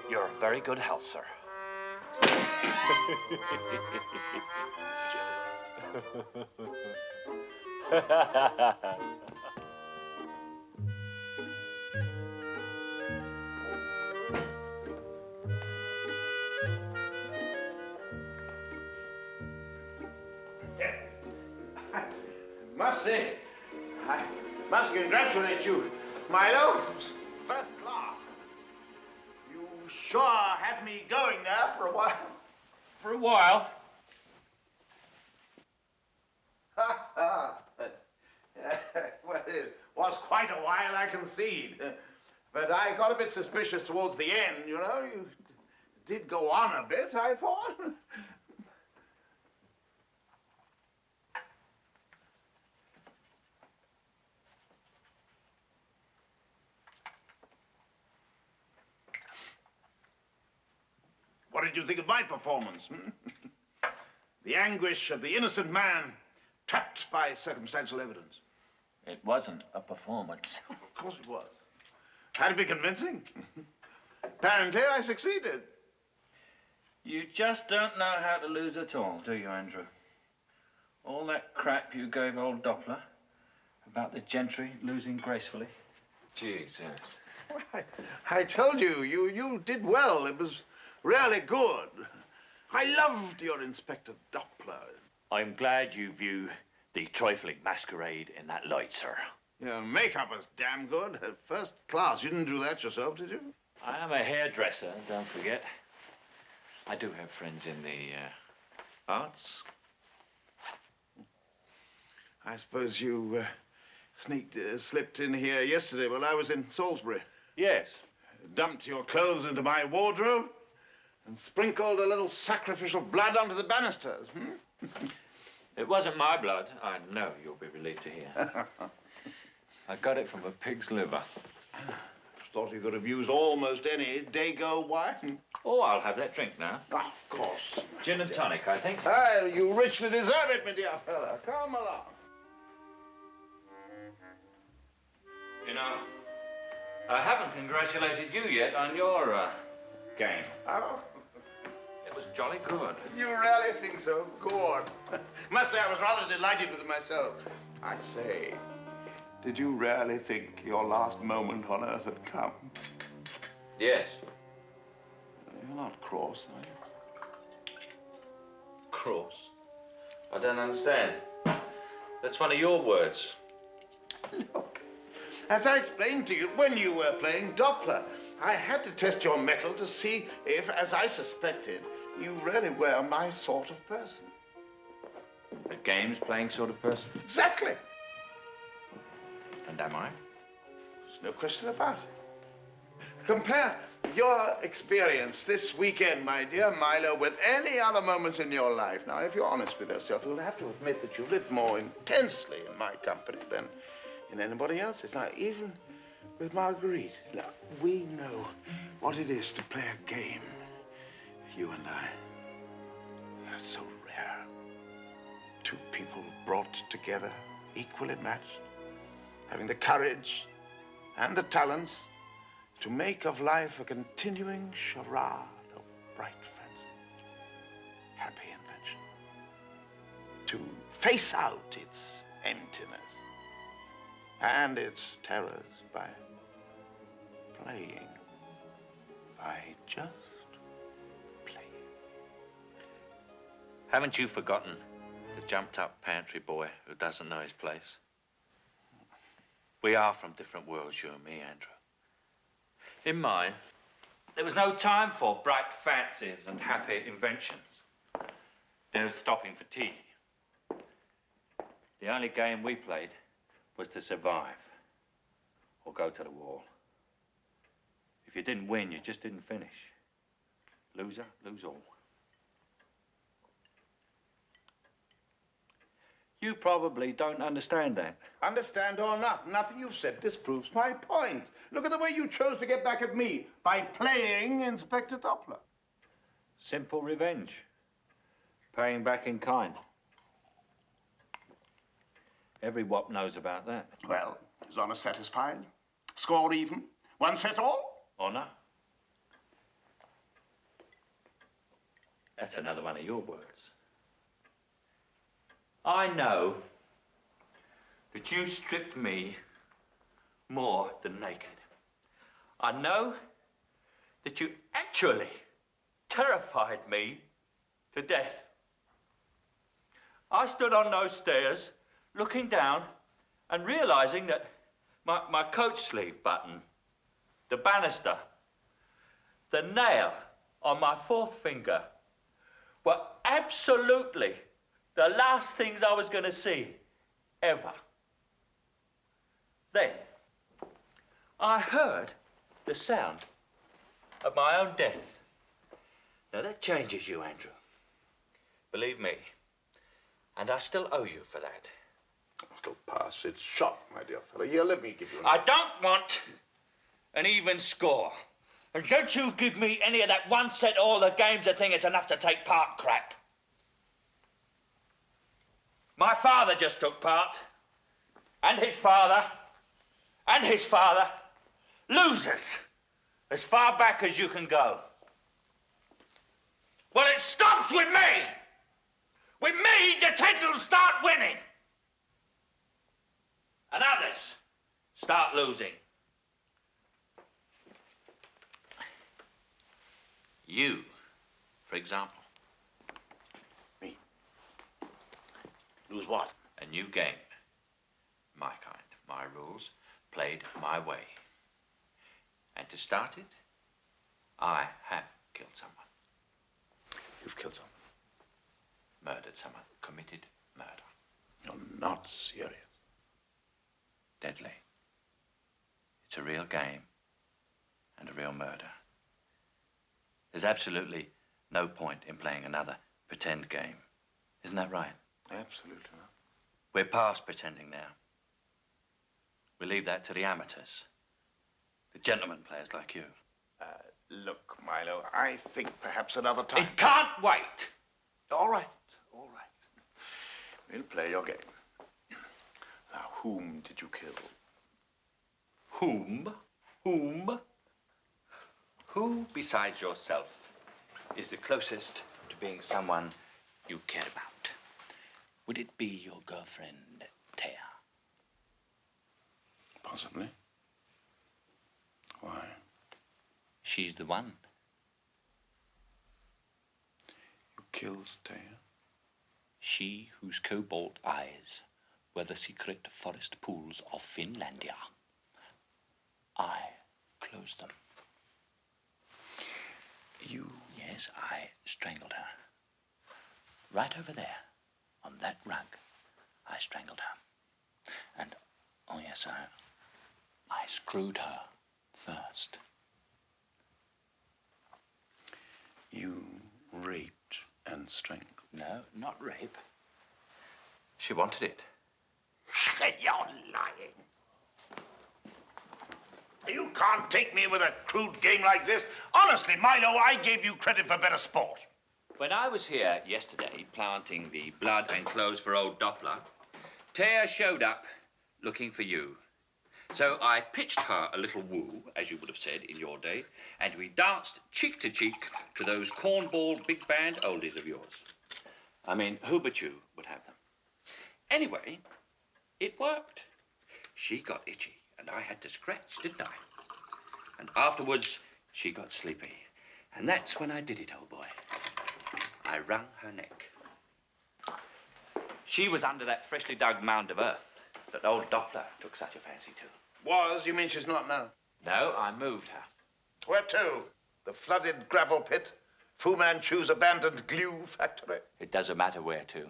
You're in very good health, sir. I must congratulate you, Milo. First class. You sure had me going there for a while. For a while. Well, it was quite a while, I concede. But I got a bit suspicious towards the end, you know. You did go on a bit, I thought. What did you think of my performance? The anguish of the innocent man trapped by circumstantial evidence. It wasn't a performance. Of course it was. Had to be convincing. Apparently I succeeded. You just don't know how to lose at all, do you, Andrew? All that crap you gave old Doppler about the gentry losing gracefully. Jesus. I told you, you did well. It was really good. I loved your Inspector Doppler. I'm glad you view the trifling masquerade in that light, sir. Your makeup was damn good. First class. You didn't do that yourself, did you? I am a hairdresser, don't forget. I do have friends in the arts. I suppose you slipped in here yesterday while I was in Salisbury. Yes. Dumped your clothes into my wardrobe and sprinkled a little sacrificial blood onto the banisters. It wasn't my blood. I know you'll be relieved to hear. I got it from a pig's liver. Thought you could have used almost any Dago wine. Oh, I'll have that drink now. Oh, of course. Gin and tonic, I think. Oh, you richly deserve it, my dear fella. Come along. You know, I haven't congratulated you yet on your game. Oh, It was jolly good. you really think so? Good. Must say I was rather delighted with it myself. I say, did you really think your last moment on Earth had come? Yes. You're not cross, are you? Cross. I don't understand. That's one of your words. Look, as I explained to you when you were playing Doppler, I had to test your mettle to see if, as I suspected, you really were my sort of person. A games-playing sort of person? Exactly. And am I? There's no question about it. Compare your experience this weekend, my dear Milo, with any other moment in your life. Now, if you're honest with yourself, you'll have to admit that you lived more intensely in my company than in anybody else's. Now, even with Marguerite, now, we know what it is to play a game. You and I. That's so rare. Two people brought together, equally matched, having the courage and the talents to make of life a continuing charade of bright fancy, happy invention, to face out its emptiness and its terrors by playing, by just playing. Haven't you forgotten the jumped-up pantry boy who doesn't know his place? We are from different worlds, you and me, Andrew. In mine, there was no time for bright fancies and happy inventions. No stopping for tea. The only game we played was to survive or go to the wall. If you didn't win, you just didn't finish. Loser, lose all. You probably don't understand that. Understand or not, nothing you've said disproves my point. Look at the way you chose to get back at me, by playing Inspector Doppler. Simple revenge. Paying back in kind. Every wop knows about that. Well, is honor satisfied? Score even? One set all? Honor? That's another one of your words. I know that you stripped me more than naked. I know that you actually terrified me to death. I stood on those stairs, looking down and realizing that my coat sleeve button, the banister, the nail on my fourth finger were absolutely the last things I was going to see, ever. Then, I heard the sound of my own death. Now, that changes you, Andrew. Believe me. And I still owe you for that. It'll pass its shot, my dear fellow. Here, let me give you I don't want an even score. And don't you give me any of that one set all the games that think it's enough to take part crap. My father just took part. And his father. And his father. Losers. As far back as you can go. Well, it stops with me. With me, the Tindles start winning. And others start losing. You, for example. Me? Lose what? A new game. My kind, my rules, played my way. And to start it, I have killed someone. You've killed someone? Murdered someone. Committed murder. You're not serious. Deadly. It's a real game and a real murder. There's absolutely no point in playing another pretend game. Isn't that right? Absolutely not. We're past pretending now. We leave that to the amateurs. The gentleman players like you. Look, Milo, I think perhaps another time... It can't wait! All right, all right. We'll play your game. Now, whom did you kill? Whom? Whom? Who besides yourself is the closest to being someone you care about? Would it be your girlfriend, Thea? Possibly. Why? She's the one. You killed Thea? She whose cobalt eyes were the secret forest pools of Finlandia. I closed them. Yes, I strangled her. Right over there, on that rug, I strangled her. And, oh yes, I screwed her first. You raped and strangled? No, not rape. She wanted it. You're lying. You can't take me with a crude game like this. Honestly, Milo, I gave you credit for better sport. When I was here yesterday planting the blood and clothes for old Doppler, Taya showed up looking for you. So I pitched her a little woo, as you would have said in your day, and we danced cheek to cheek to those cornball big band oldies of yours. I mean, who but you would have them? Anyway, it worked. She got itchy, and I had to scratch, didn't I? And afterwards, she got sleepy. And that's when I did it, old boy. I wrung her neck. She was under that freshly dug mound of earth that old Doppler took such a fancy to. Was? You mean she's not now? No, I moved her. Where to? The flooded gravel pit? Fu Manchu's abandoned glue factory? It doesn't matter where to.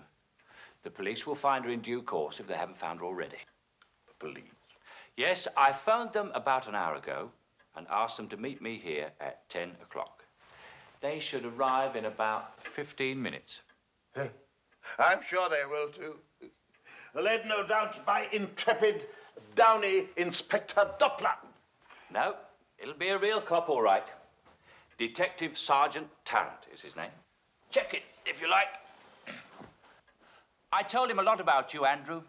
The police will find her in due course if they haven't found her already. The police? Yes, I phoned them about an hour ago and asked them to meet me here at 10 o'clock. They should arrive in about 15 minutes. I'm sure they will, too. Led, no doubt, by intrepid Downy Inspector Doppler. No, it'll be a real cop, all right. Detective Sergeant Tarrant is his name. Check it, if you like. I told him a lot about you, Andrew.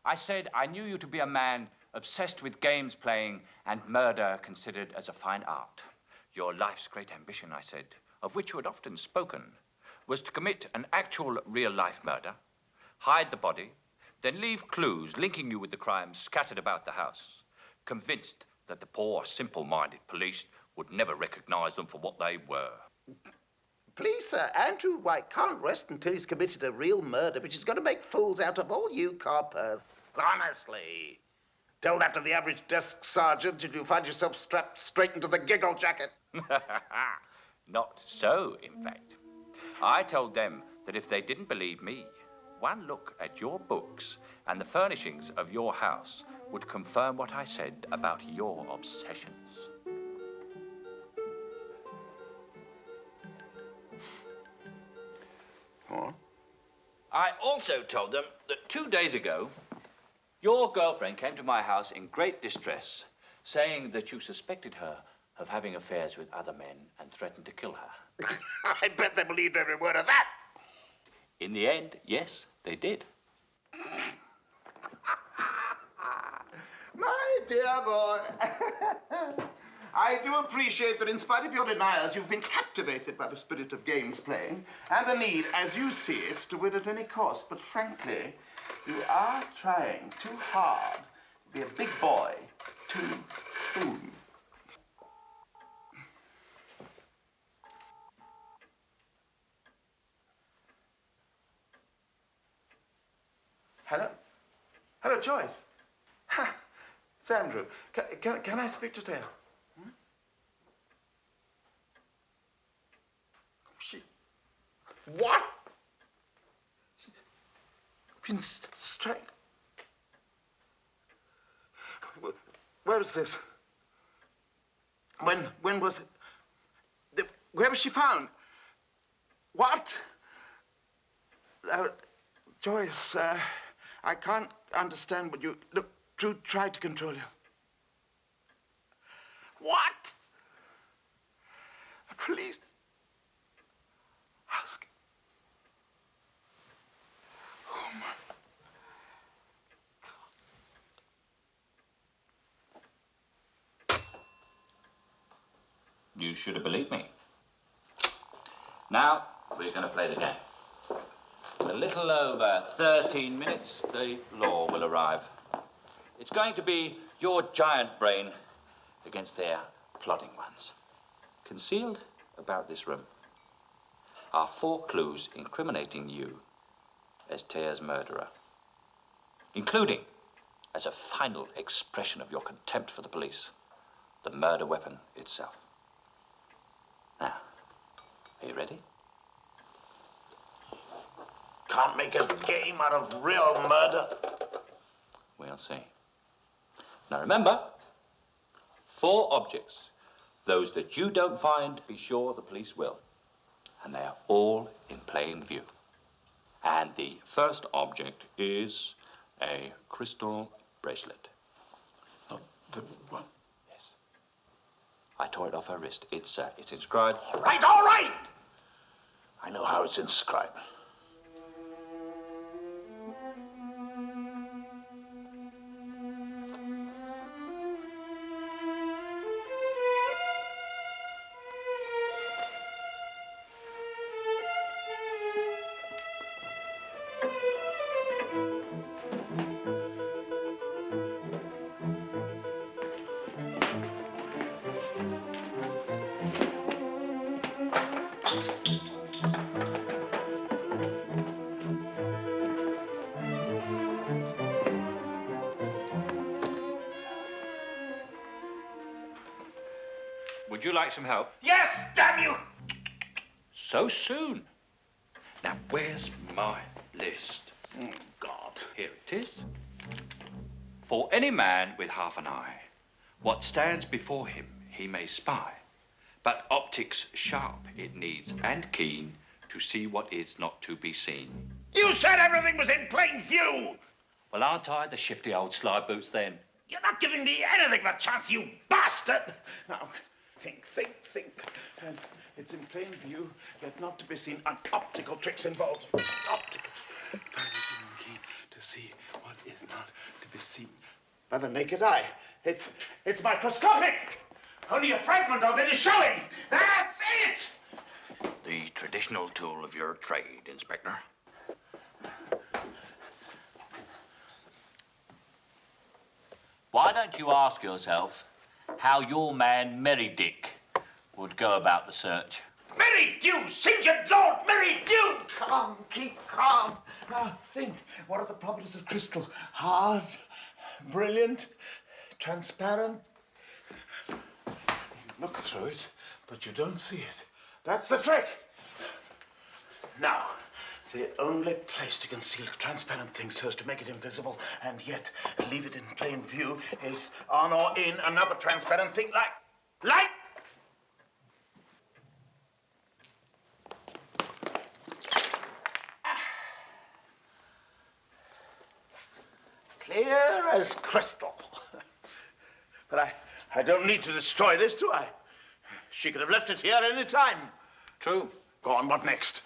I said I knew you to be a man obsessed with games playing and murder considered as a fine art. Your life's great ambition, I said, of which you had often spoken, was to commit an actual real-life murder, hide the body, then leave clues linking you with the crime scattered about the house, convinced that the poor, simple-minded police would never recognize them for what they were. Please, sir, Andrew Wyke can't rest until he's committed a real murder, which is going to make fools out of all you coppers. Honestly. Tell that to the average desk sergeant and you'll find yourself strapped straight into the giggle jacket. Not so, in fact. I told them that if they didn't believe me, one look at your books and the furnishings of your house would confirm what I said about your obsessions. What? I also told them that 2 days ago, your girlfriend came to my house in great distress, saying that you suspected her of having affairs with other men and threatened to kill her. I bet they believed every word of that. In the end, yes, they did. My dear boy, I do appreciate that in spite of your denials, you've been captivated by the spirit of games playing and the need, as you see it, to win at any cost. But frankly, you are trying too hard to be a big boy too soon. Hello? Hello, Joyce. Ha! It's Andrew. Can I speak to Taya? Hmm? She... What? She's been strangled. Where was this? When was it? Where was she found? What? Joyce, I can't understand what you... Look, Drew tried to control you. What? The police? Ask. Oh, my God. You should have believed me. Now, we're going to play the game. In a little over 13 minutes, the law will arrive. It's going to be your giant brain against their plodding ones. Concealed about this room are 4 clues incriminating you as Taya's murderer, including, as a final expression of your contempt for the police, the murder weapon itself. Now, Are you ready? Can't make a game out of real murder. We'll see. Now remember, 4 objects. Those that you don't find, be sure the police will. And they are all in plain view. And the first object is a crystal bracelet. Not the one. Yes. I tore it off her wrist. It's inscribed. All right, all right! I know how it's inscribed. Would you like some help? Yes, damn you! So soon. Now, where's my list? God. Here it is. For any man with half an eye, what stands before him he may spy. But optics sharp it needs and keen to see what is not to be seen. You said everything was in plain view! Well, aren't I the shifty old slide boots then? You're not giving me anything of a chance, you bastard! Now, think. And it's in plain view, yet not to be seen, and optical tricks involved. Optical. Finding key to see what is not to be seen by the naked eye. It's microscopic! Only a fragment of it is showing! That's it! The traditional tool of your trade, Inspector. Why don't you ask yourself how your man Merrydick would go about the search? Merrydew, St. Lord, Merrydew! Calm, keep calm. Now, think, what are the properties of crystal? Hard, brilliant, transparent. You look through it, but you don't see it. That's the trick. Now, the only place to conceal a transparent thing so as to make it invisible and yet leave it in plain view is on or in another transparent thing like... Clear as crystal. But I don't need to destroy this, do I? She could have left it here any time. True. Go on, what next?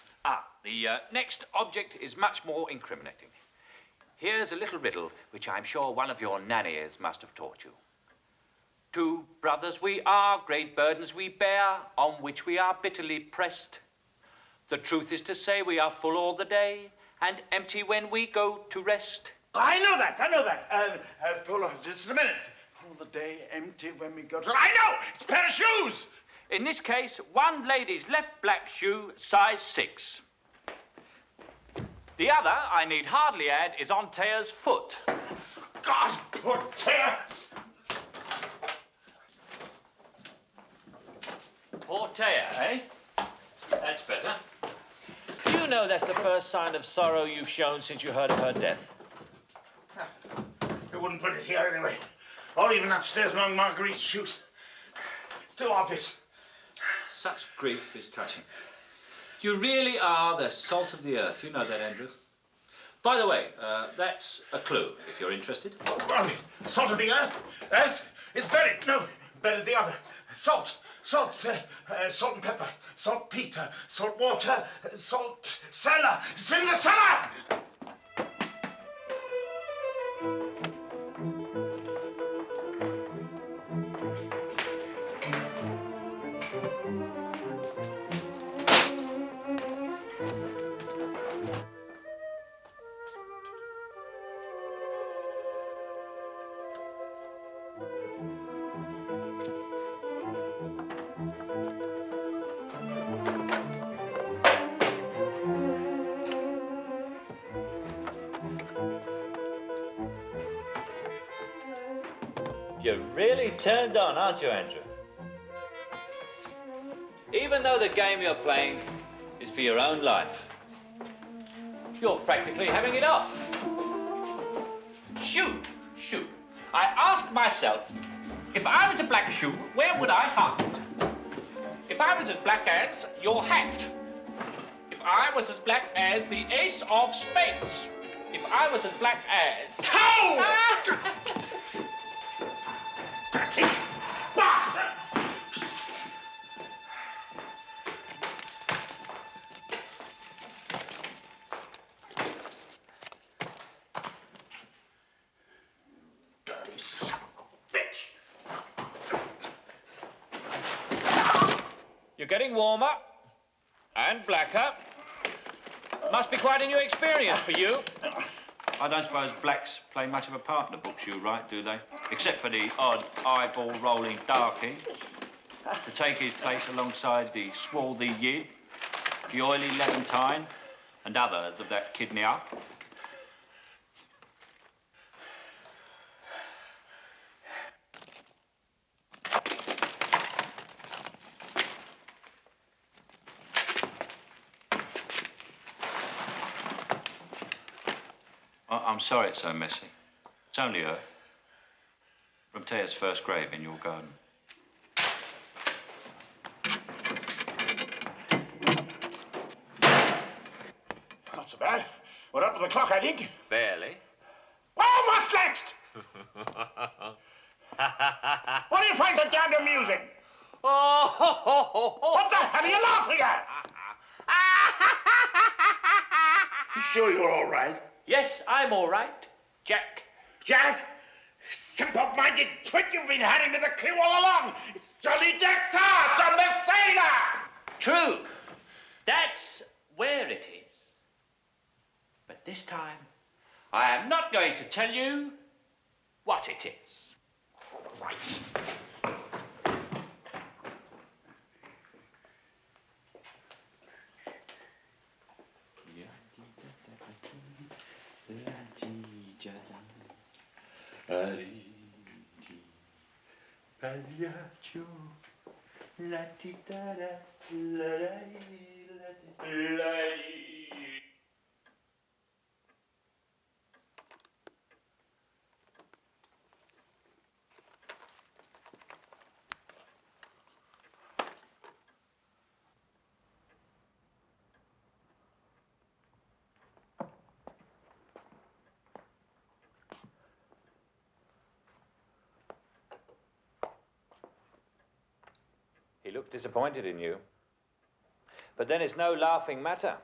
The next object is much more incriminating. Here's a little riddle which I'm sure one of your nannies must have taught you. 2 brothers we are, great burdens we bear, on which we are bitterly pressed. The truth is to say we are full all the day, and empty when we go to rest. I know that. Full, just a minute. All the day empty when we go to... I know! It's a pair of shoes! In this case, one lady's left black shoe, size 6. The other, I need hardly add, is on Taya's foot. God, poor Taya! Poor Taya, eh? That's better. Do you know that's the first sign of sorrow you've shown since you heard of her death? I wouldn't put it here anyway. Or even upstairs among Marguerite's shoes. It's too obvious. Such grief is touching. You really are the salt of the earth. You know that, Andrew. By the way, that's a clue, if you're interested. Well, salt of the earth? Earth is buried. No, buried the other. Salt. Salt and pepper. Saltpeter. Salt water. Salt cellar. It's in the cellar! You're really turned on, aren't you, Andrew? even though the game you're playing is for your own life. You're practically having it off. Shoe. I asked myself, if I was a black shoe, where would I hide? If I was as black as your hat. If I was as black as the ace of spades. If I was as black as... Toe! Dirty bastard! Dirty son of a bitch! You're getting warmer and blacker. Must be quite a new experience for you. I don't suppose blacks play much of a part in the books you write, do they? Except for the odd eyeball-rolling darky to take his place alongside the swarthy Yid, the oily Levantine, and others of that kidney up. I'm sorry it's so messy. It's only earth. From Taya's first grave in your garden. Not so bad. We're up to the clock, I think. Barely. Well, what's next? What do you find so damned amusing? What the hell are you laughing at? You sure you're all right? Yes, I'm all right, Jack. Jack? Simple-minded twit, you've been handing me the clue all along. It's Jolly Jack Tarts on the sailor. True. That's where it is. But this time, I am not going to tell you what it is. Right. He looked disappointed in you. But then it's no laughing matter.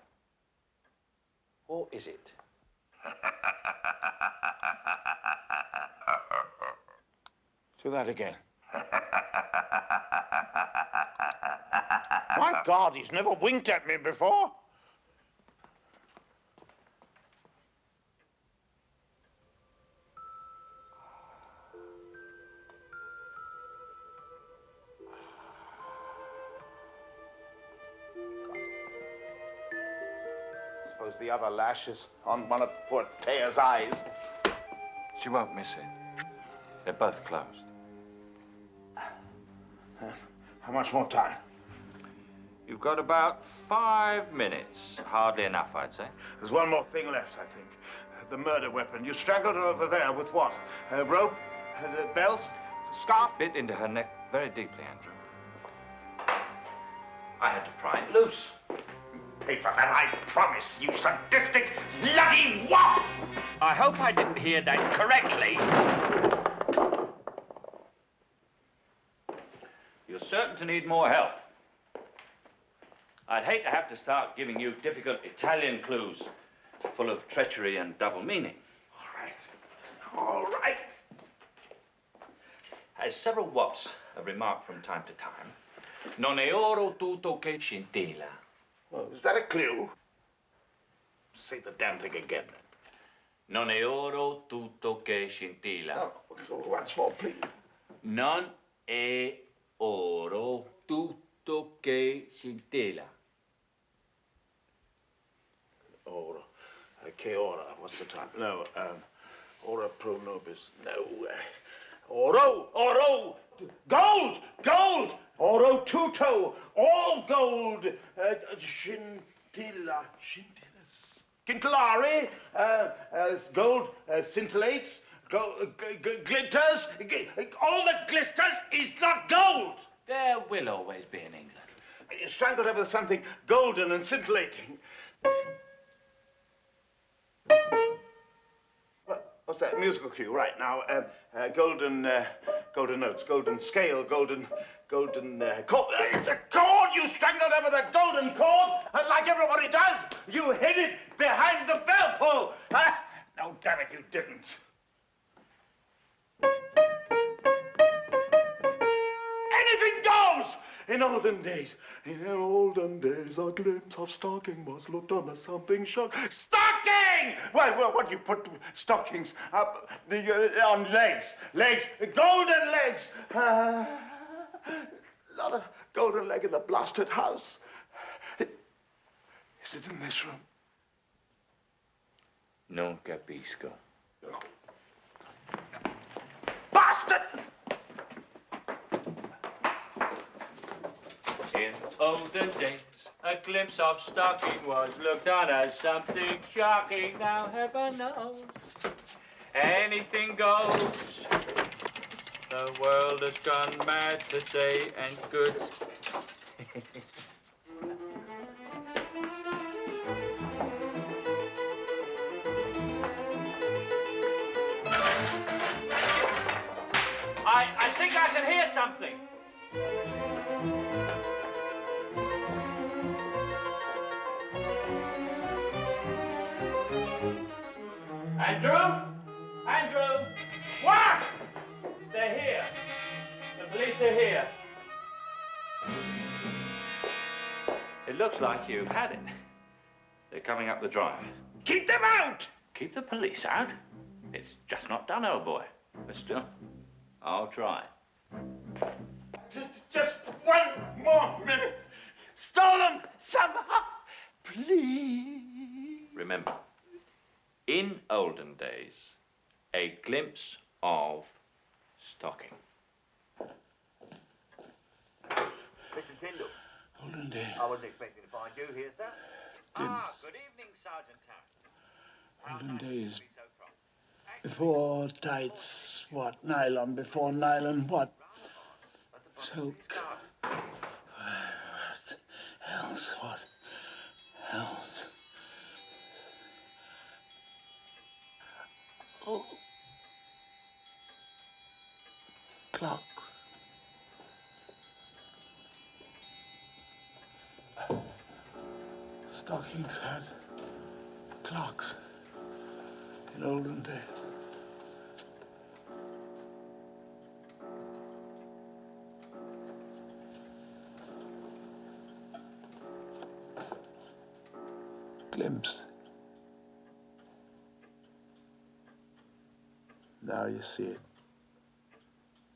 Or is it? Do that again. My God, he's never winked at me before. Suppose the other lash is on one of poor Taya's eyes. She won't miss it. They're both closed. How much more time? You've got about 5 minutes. Hardly enough, I'd say. There's one more thing left, I think. The murder weapon. You strangled her over there with what? A rope? A belt? A scarf? Bit into her neck very deeply, Andrew. I had to pry it loose. Pay for that, I promise, you sadistic, bloody wop! I hope I didn't hear that correctly. You're certain to need more help. I'd hate to have to start giving you difficult Italian clues full of treachery and double meaning. All right. As several wops have remarked from time to time, non è oro tutto che scintilla. Well, is that a clue? Say the damn thing again, then. Non è oro tutto che scintilla. No, once more, please. Non è oro tutto che scintilla. Ora. Che ora? What's the time? No, ora pro nobis. No. Oro! Oro! Gold! Gold! or Otuto, all gold, scintillary, gold scintillates, glitters, all that glisters is not gold. There will always be in England. Strangled over something golden and scintillating. What's that? Musical cue, right now. Golden notes, golden scale, golden chord. It's a chord! You strangled over the golden chord, like everybody does. You hid it behind the bell pull. No, damn it, you didn't. Anything goes! In olden days, a glimpse of stocking was looked on as something shock. Stocking! Well, what do you put stockings up on legs? Legs, golden legs. Lot of golden leg in the blasted house. Is it in this room? No capisco. Bastard! In olden days, a glimpse of stocking was looked on as something shocking. Now heaven knows, anything goes. The world has gone mad today and good. I think I can hear something. Andrew! What? They're here. The police are here. It looks like you've had it. They're coming up the drive. Keep them out! Keep the police out? It's just not done, old boy. But still, I'll try. Just one more minute. Stolen somehow. Please. Remember, in olden days, a glimpse of stocking. Mr Tindle. Olden days. I wasn't expecting to find you here, sir. Good evening, Sergeant Tarrant. Olden days. Before tights, what? Nylon. Before nylon, what? Silk. What else? What else? Oh. Clocks. Stockings had clocks in olden days. Glimpse. Now you see it.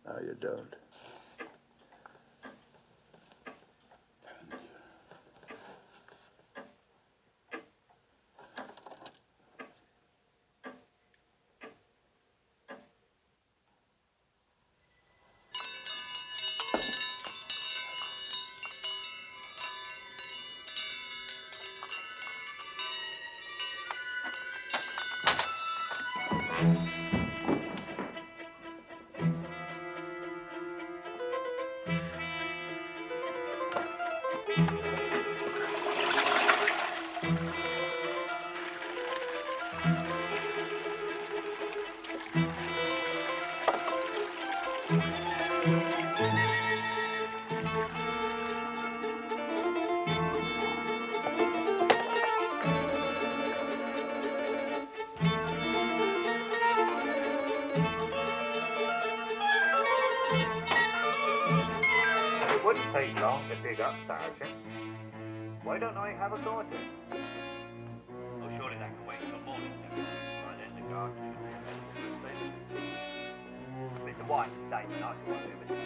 Now you don't. It wouldn't take long to dig up, Sergeant. Why don't I have a go at it? Oh, surely that can wait till morning. By then the guard should be able to sleep. Mr Wyke is safe and I can wonder Mr Tindle.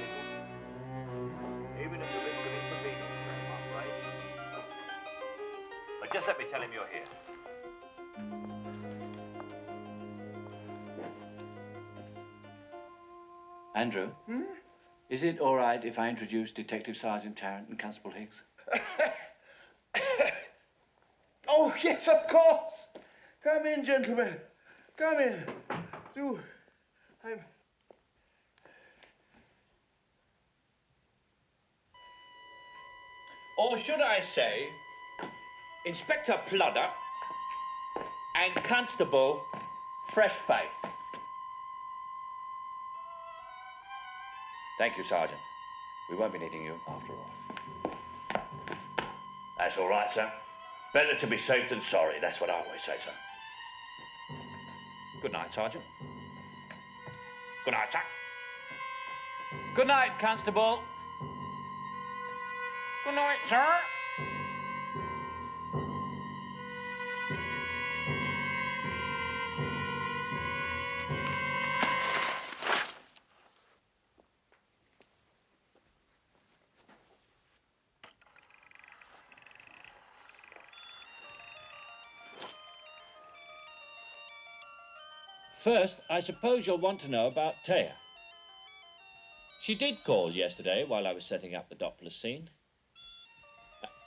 Even at the risk of inconvenience, I'm afraid. But just let me tell him you're here. Andrew? Is it all right if I introduce Detective Sergeant Tarrant and Constable Higgs? Oh, yes, of course. Come in, gentlemen. Come in. Do. Or should I say, Inspector Plodder and Constable Fresh Faith. Thank you, Sergeant. We won't be needing you after all. That's all right, sir. Better to be safe than sorry. That's what I always say, sir. Good night, Sergeant. Good night, sir. Good night, Constable. Good night, sir. First, I suppose you'll want to know about Taya. She did call yesterday while I was setting up the Doppler scene.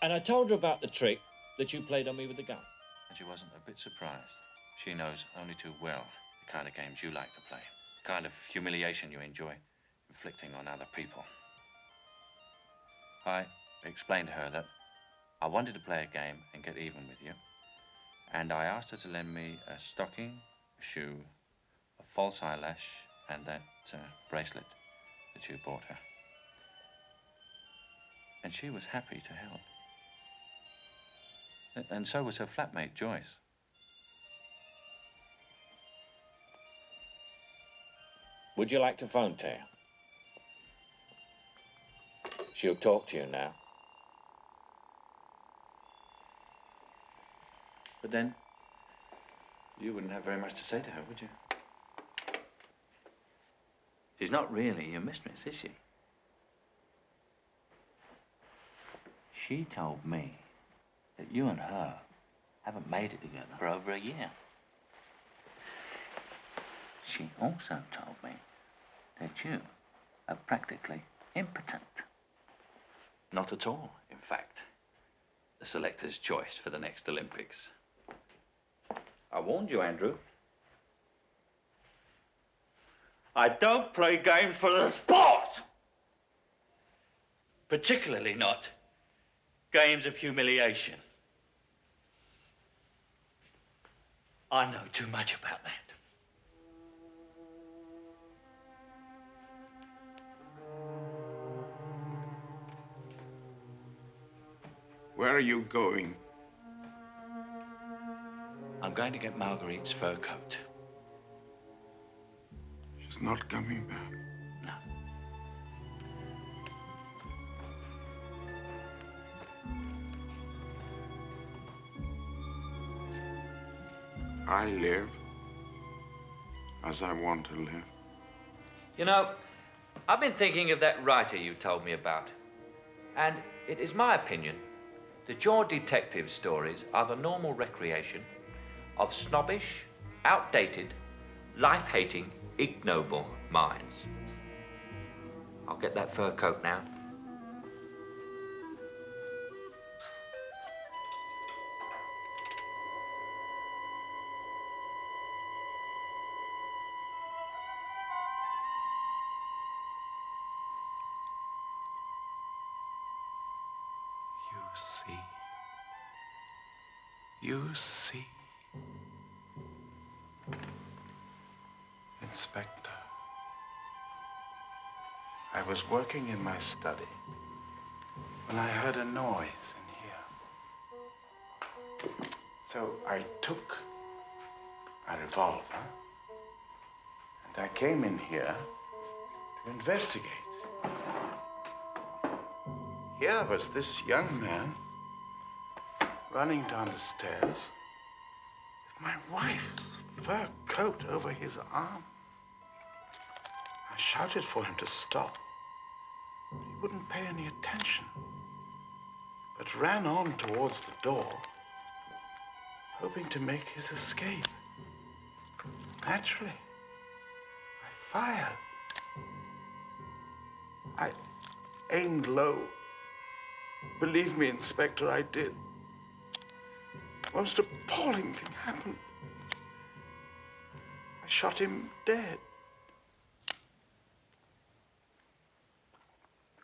And I told her about the trick that you played on me with the gun. And she wasn't a bit surprised. She knows only too well the kind of games you like to play, the kind of humiliation you enjoy inflicting on other people. I explained to her that I wanted to play a game and get even with you, and I asked her to lend me a stocking, a shoe, a false eyelash, and that bracelet that you bought her. And she was happy to help. And so was her flatmate, Joyce. Would you like to phone Taya? She'll talk to you now. But then, you wouldn't have very much to say to her, would you? She's not really your mistress, is she? She told me that you and her haven't made it together for over a year. She also told me that you are practically impotent. Not at all, in fact. The selector's choice for the next Olympics. I warned you, Andrew. I don't play games for the sport! Particularly not games of humiliation. I know too much about that. Where are you going? I'm going to get Marguerite's fur coat. She's not coming back. No. I live as I want to live. You know, I've been thinking of that writer you told me about. And it is my opinion that your detective stories are the normal recreation of snobbish, outdated, life-hating, ignoble minds. I'll get that fur coat now. You see, Inspector, I was working in my study when I heard a noise in here. So I took a revolver and I came in here to investigate. Here was this young man running down the stairs with my wife's fur coat over his arm. I shouted for him to stop, but he wouldn't pay any attention, but ran on towards the door, hoping to make his escape. Naturally, I fired. I aimed low. Believe me, Inspector, I did. The most appalling thing happened. I shot him dead.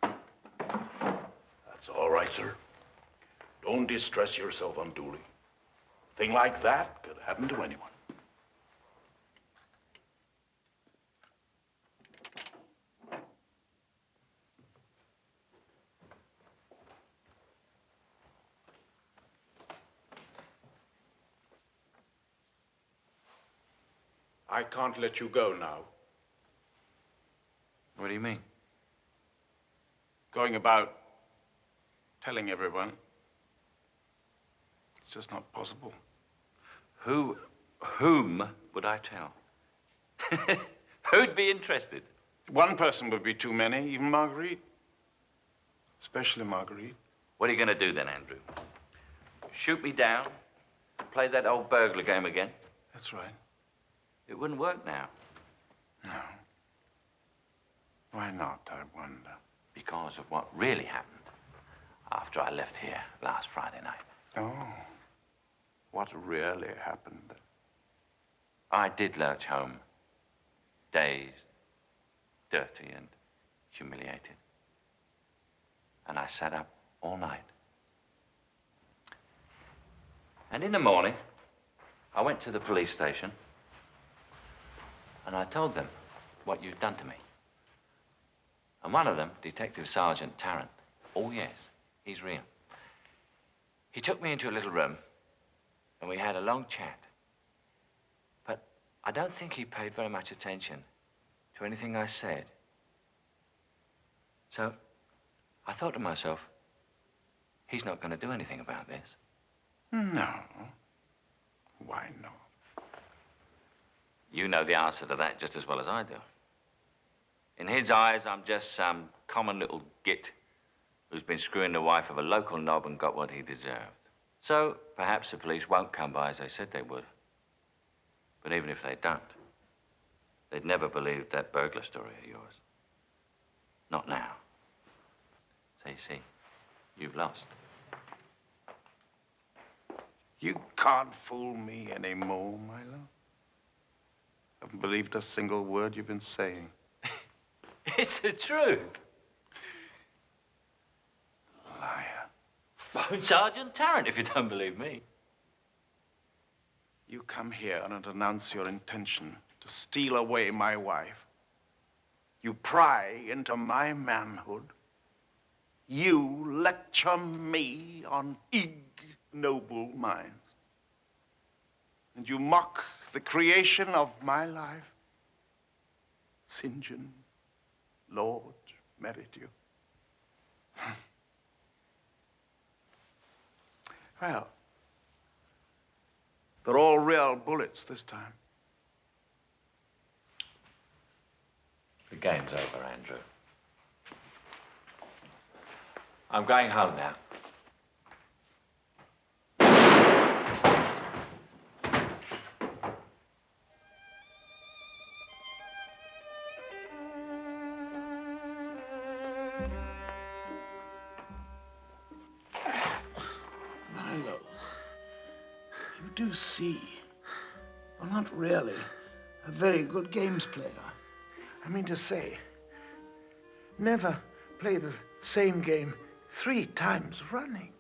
That's all right, sir. Don't distress yourself unduly. A thing like that could happen to anyone. I can't let you go now. What do you mean? Going about telling everyone. It's just not possible. Whom would I tell? Who'd be interested? One person would be too many, even Marguerite. Especially Marguerite. What are you going to do then, Andrew? Shoot me down? Play that old burglar game again? That's right. It wouldn't work now. No. Why not, I wonder? Because of what really happened after I left here last Friday night. Oh. What really happened? I did lurch home, dazed, dirty, and humiliated. And I sat up all night. And in the morning, I went to the police station and I told them what you'd done to me. And one of them, Detective Sergeant Tarrant, oh yes, he's real. He took me into a little room and we had a long chat. But I don't think he paid very much attention to anything I said. So I thought to myself, he's not going to do anything about this. No. Why not? You know the answer to that just as well as I do. In his eyes, I'm just some common little git who's been screwing the wife of a local knob and got what he deserved. So perhaps the police won't come by as they said they would. But even if they don't, they'd never believe that burglar story of yours. Not now. So you see, you've lost. You can't fool me anymore, Milo. I haven't believed a single word you've been saying. It's the truth. Liar. Phone Sergeant Tarrant if you don't believe me. You come here and announce your intention to steal away my wife. You pry into my manhood. You lecture me on ignoble minds. And you mock the creation of my life. St. John, Lord, merit you. Well, they're all real bullets this time. The game's over, Andrew. I'm going home now. Milo, you do see, well, not really, a very good games player. I mean to say, never play the same game 3 times running.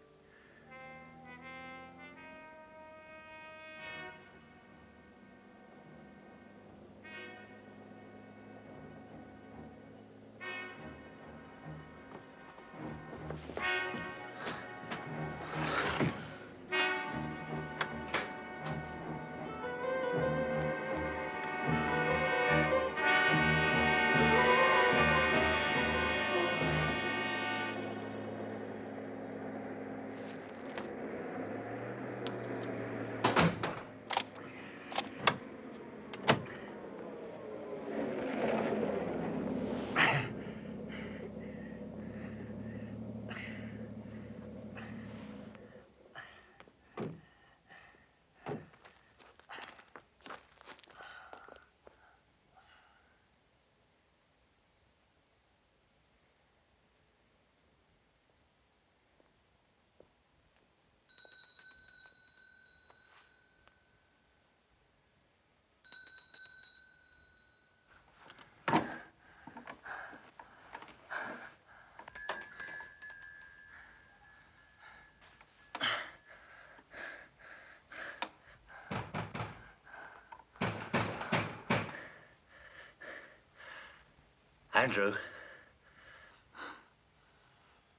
Andrew,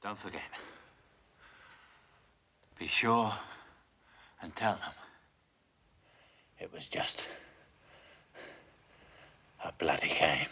don't forget. Be sure and tell them it was just a bloody game.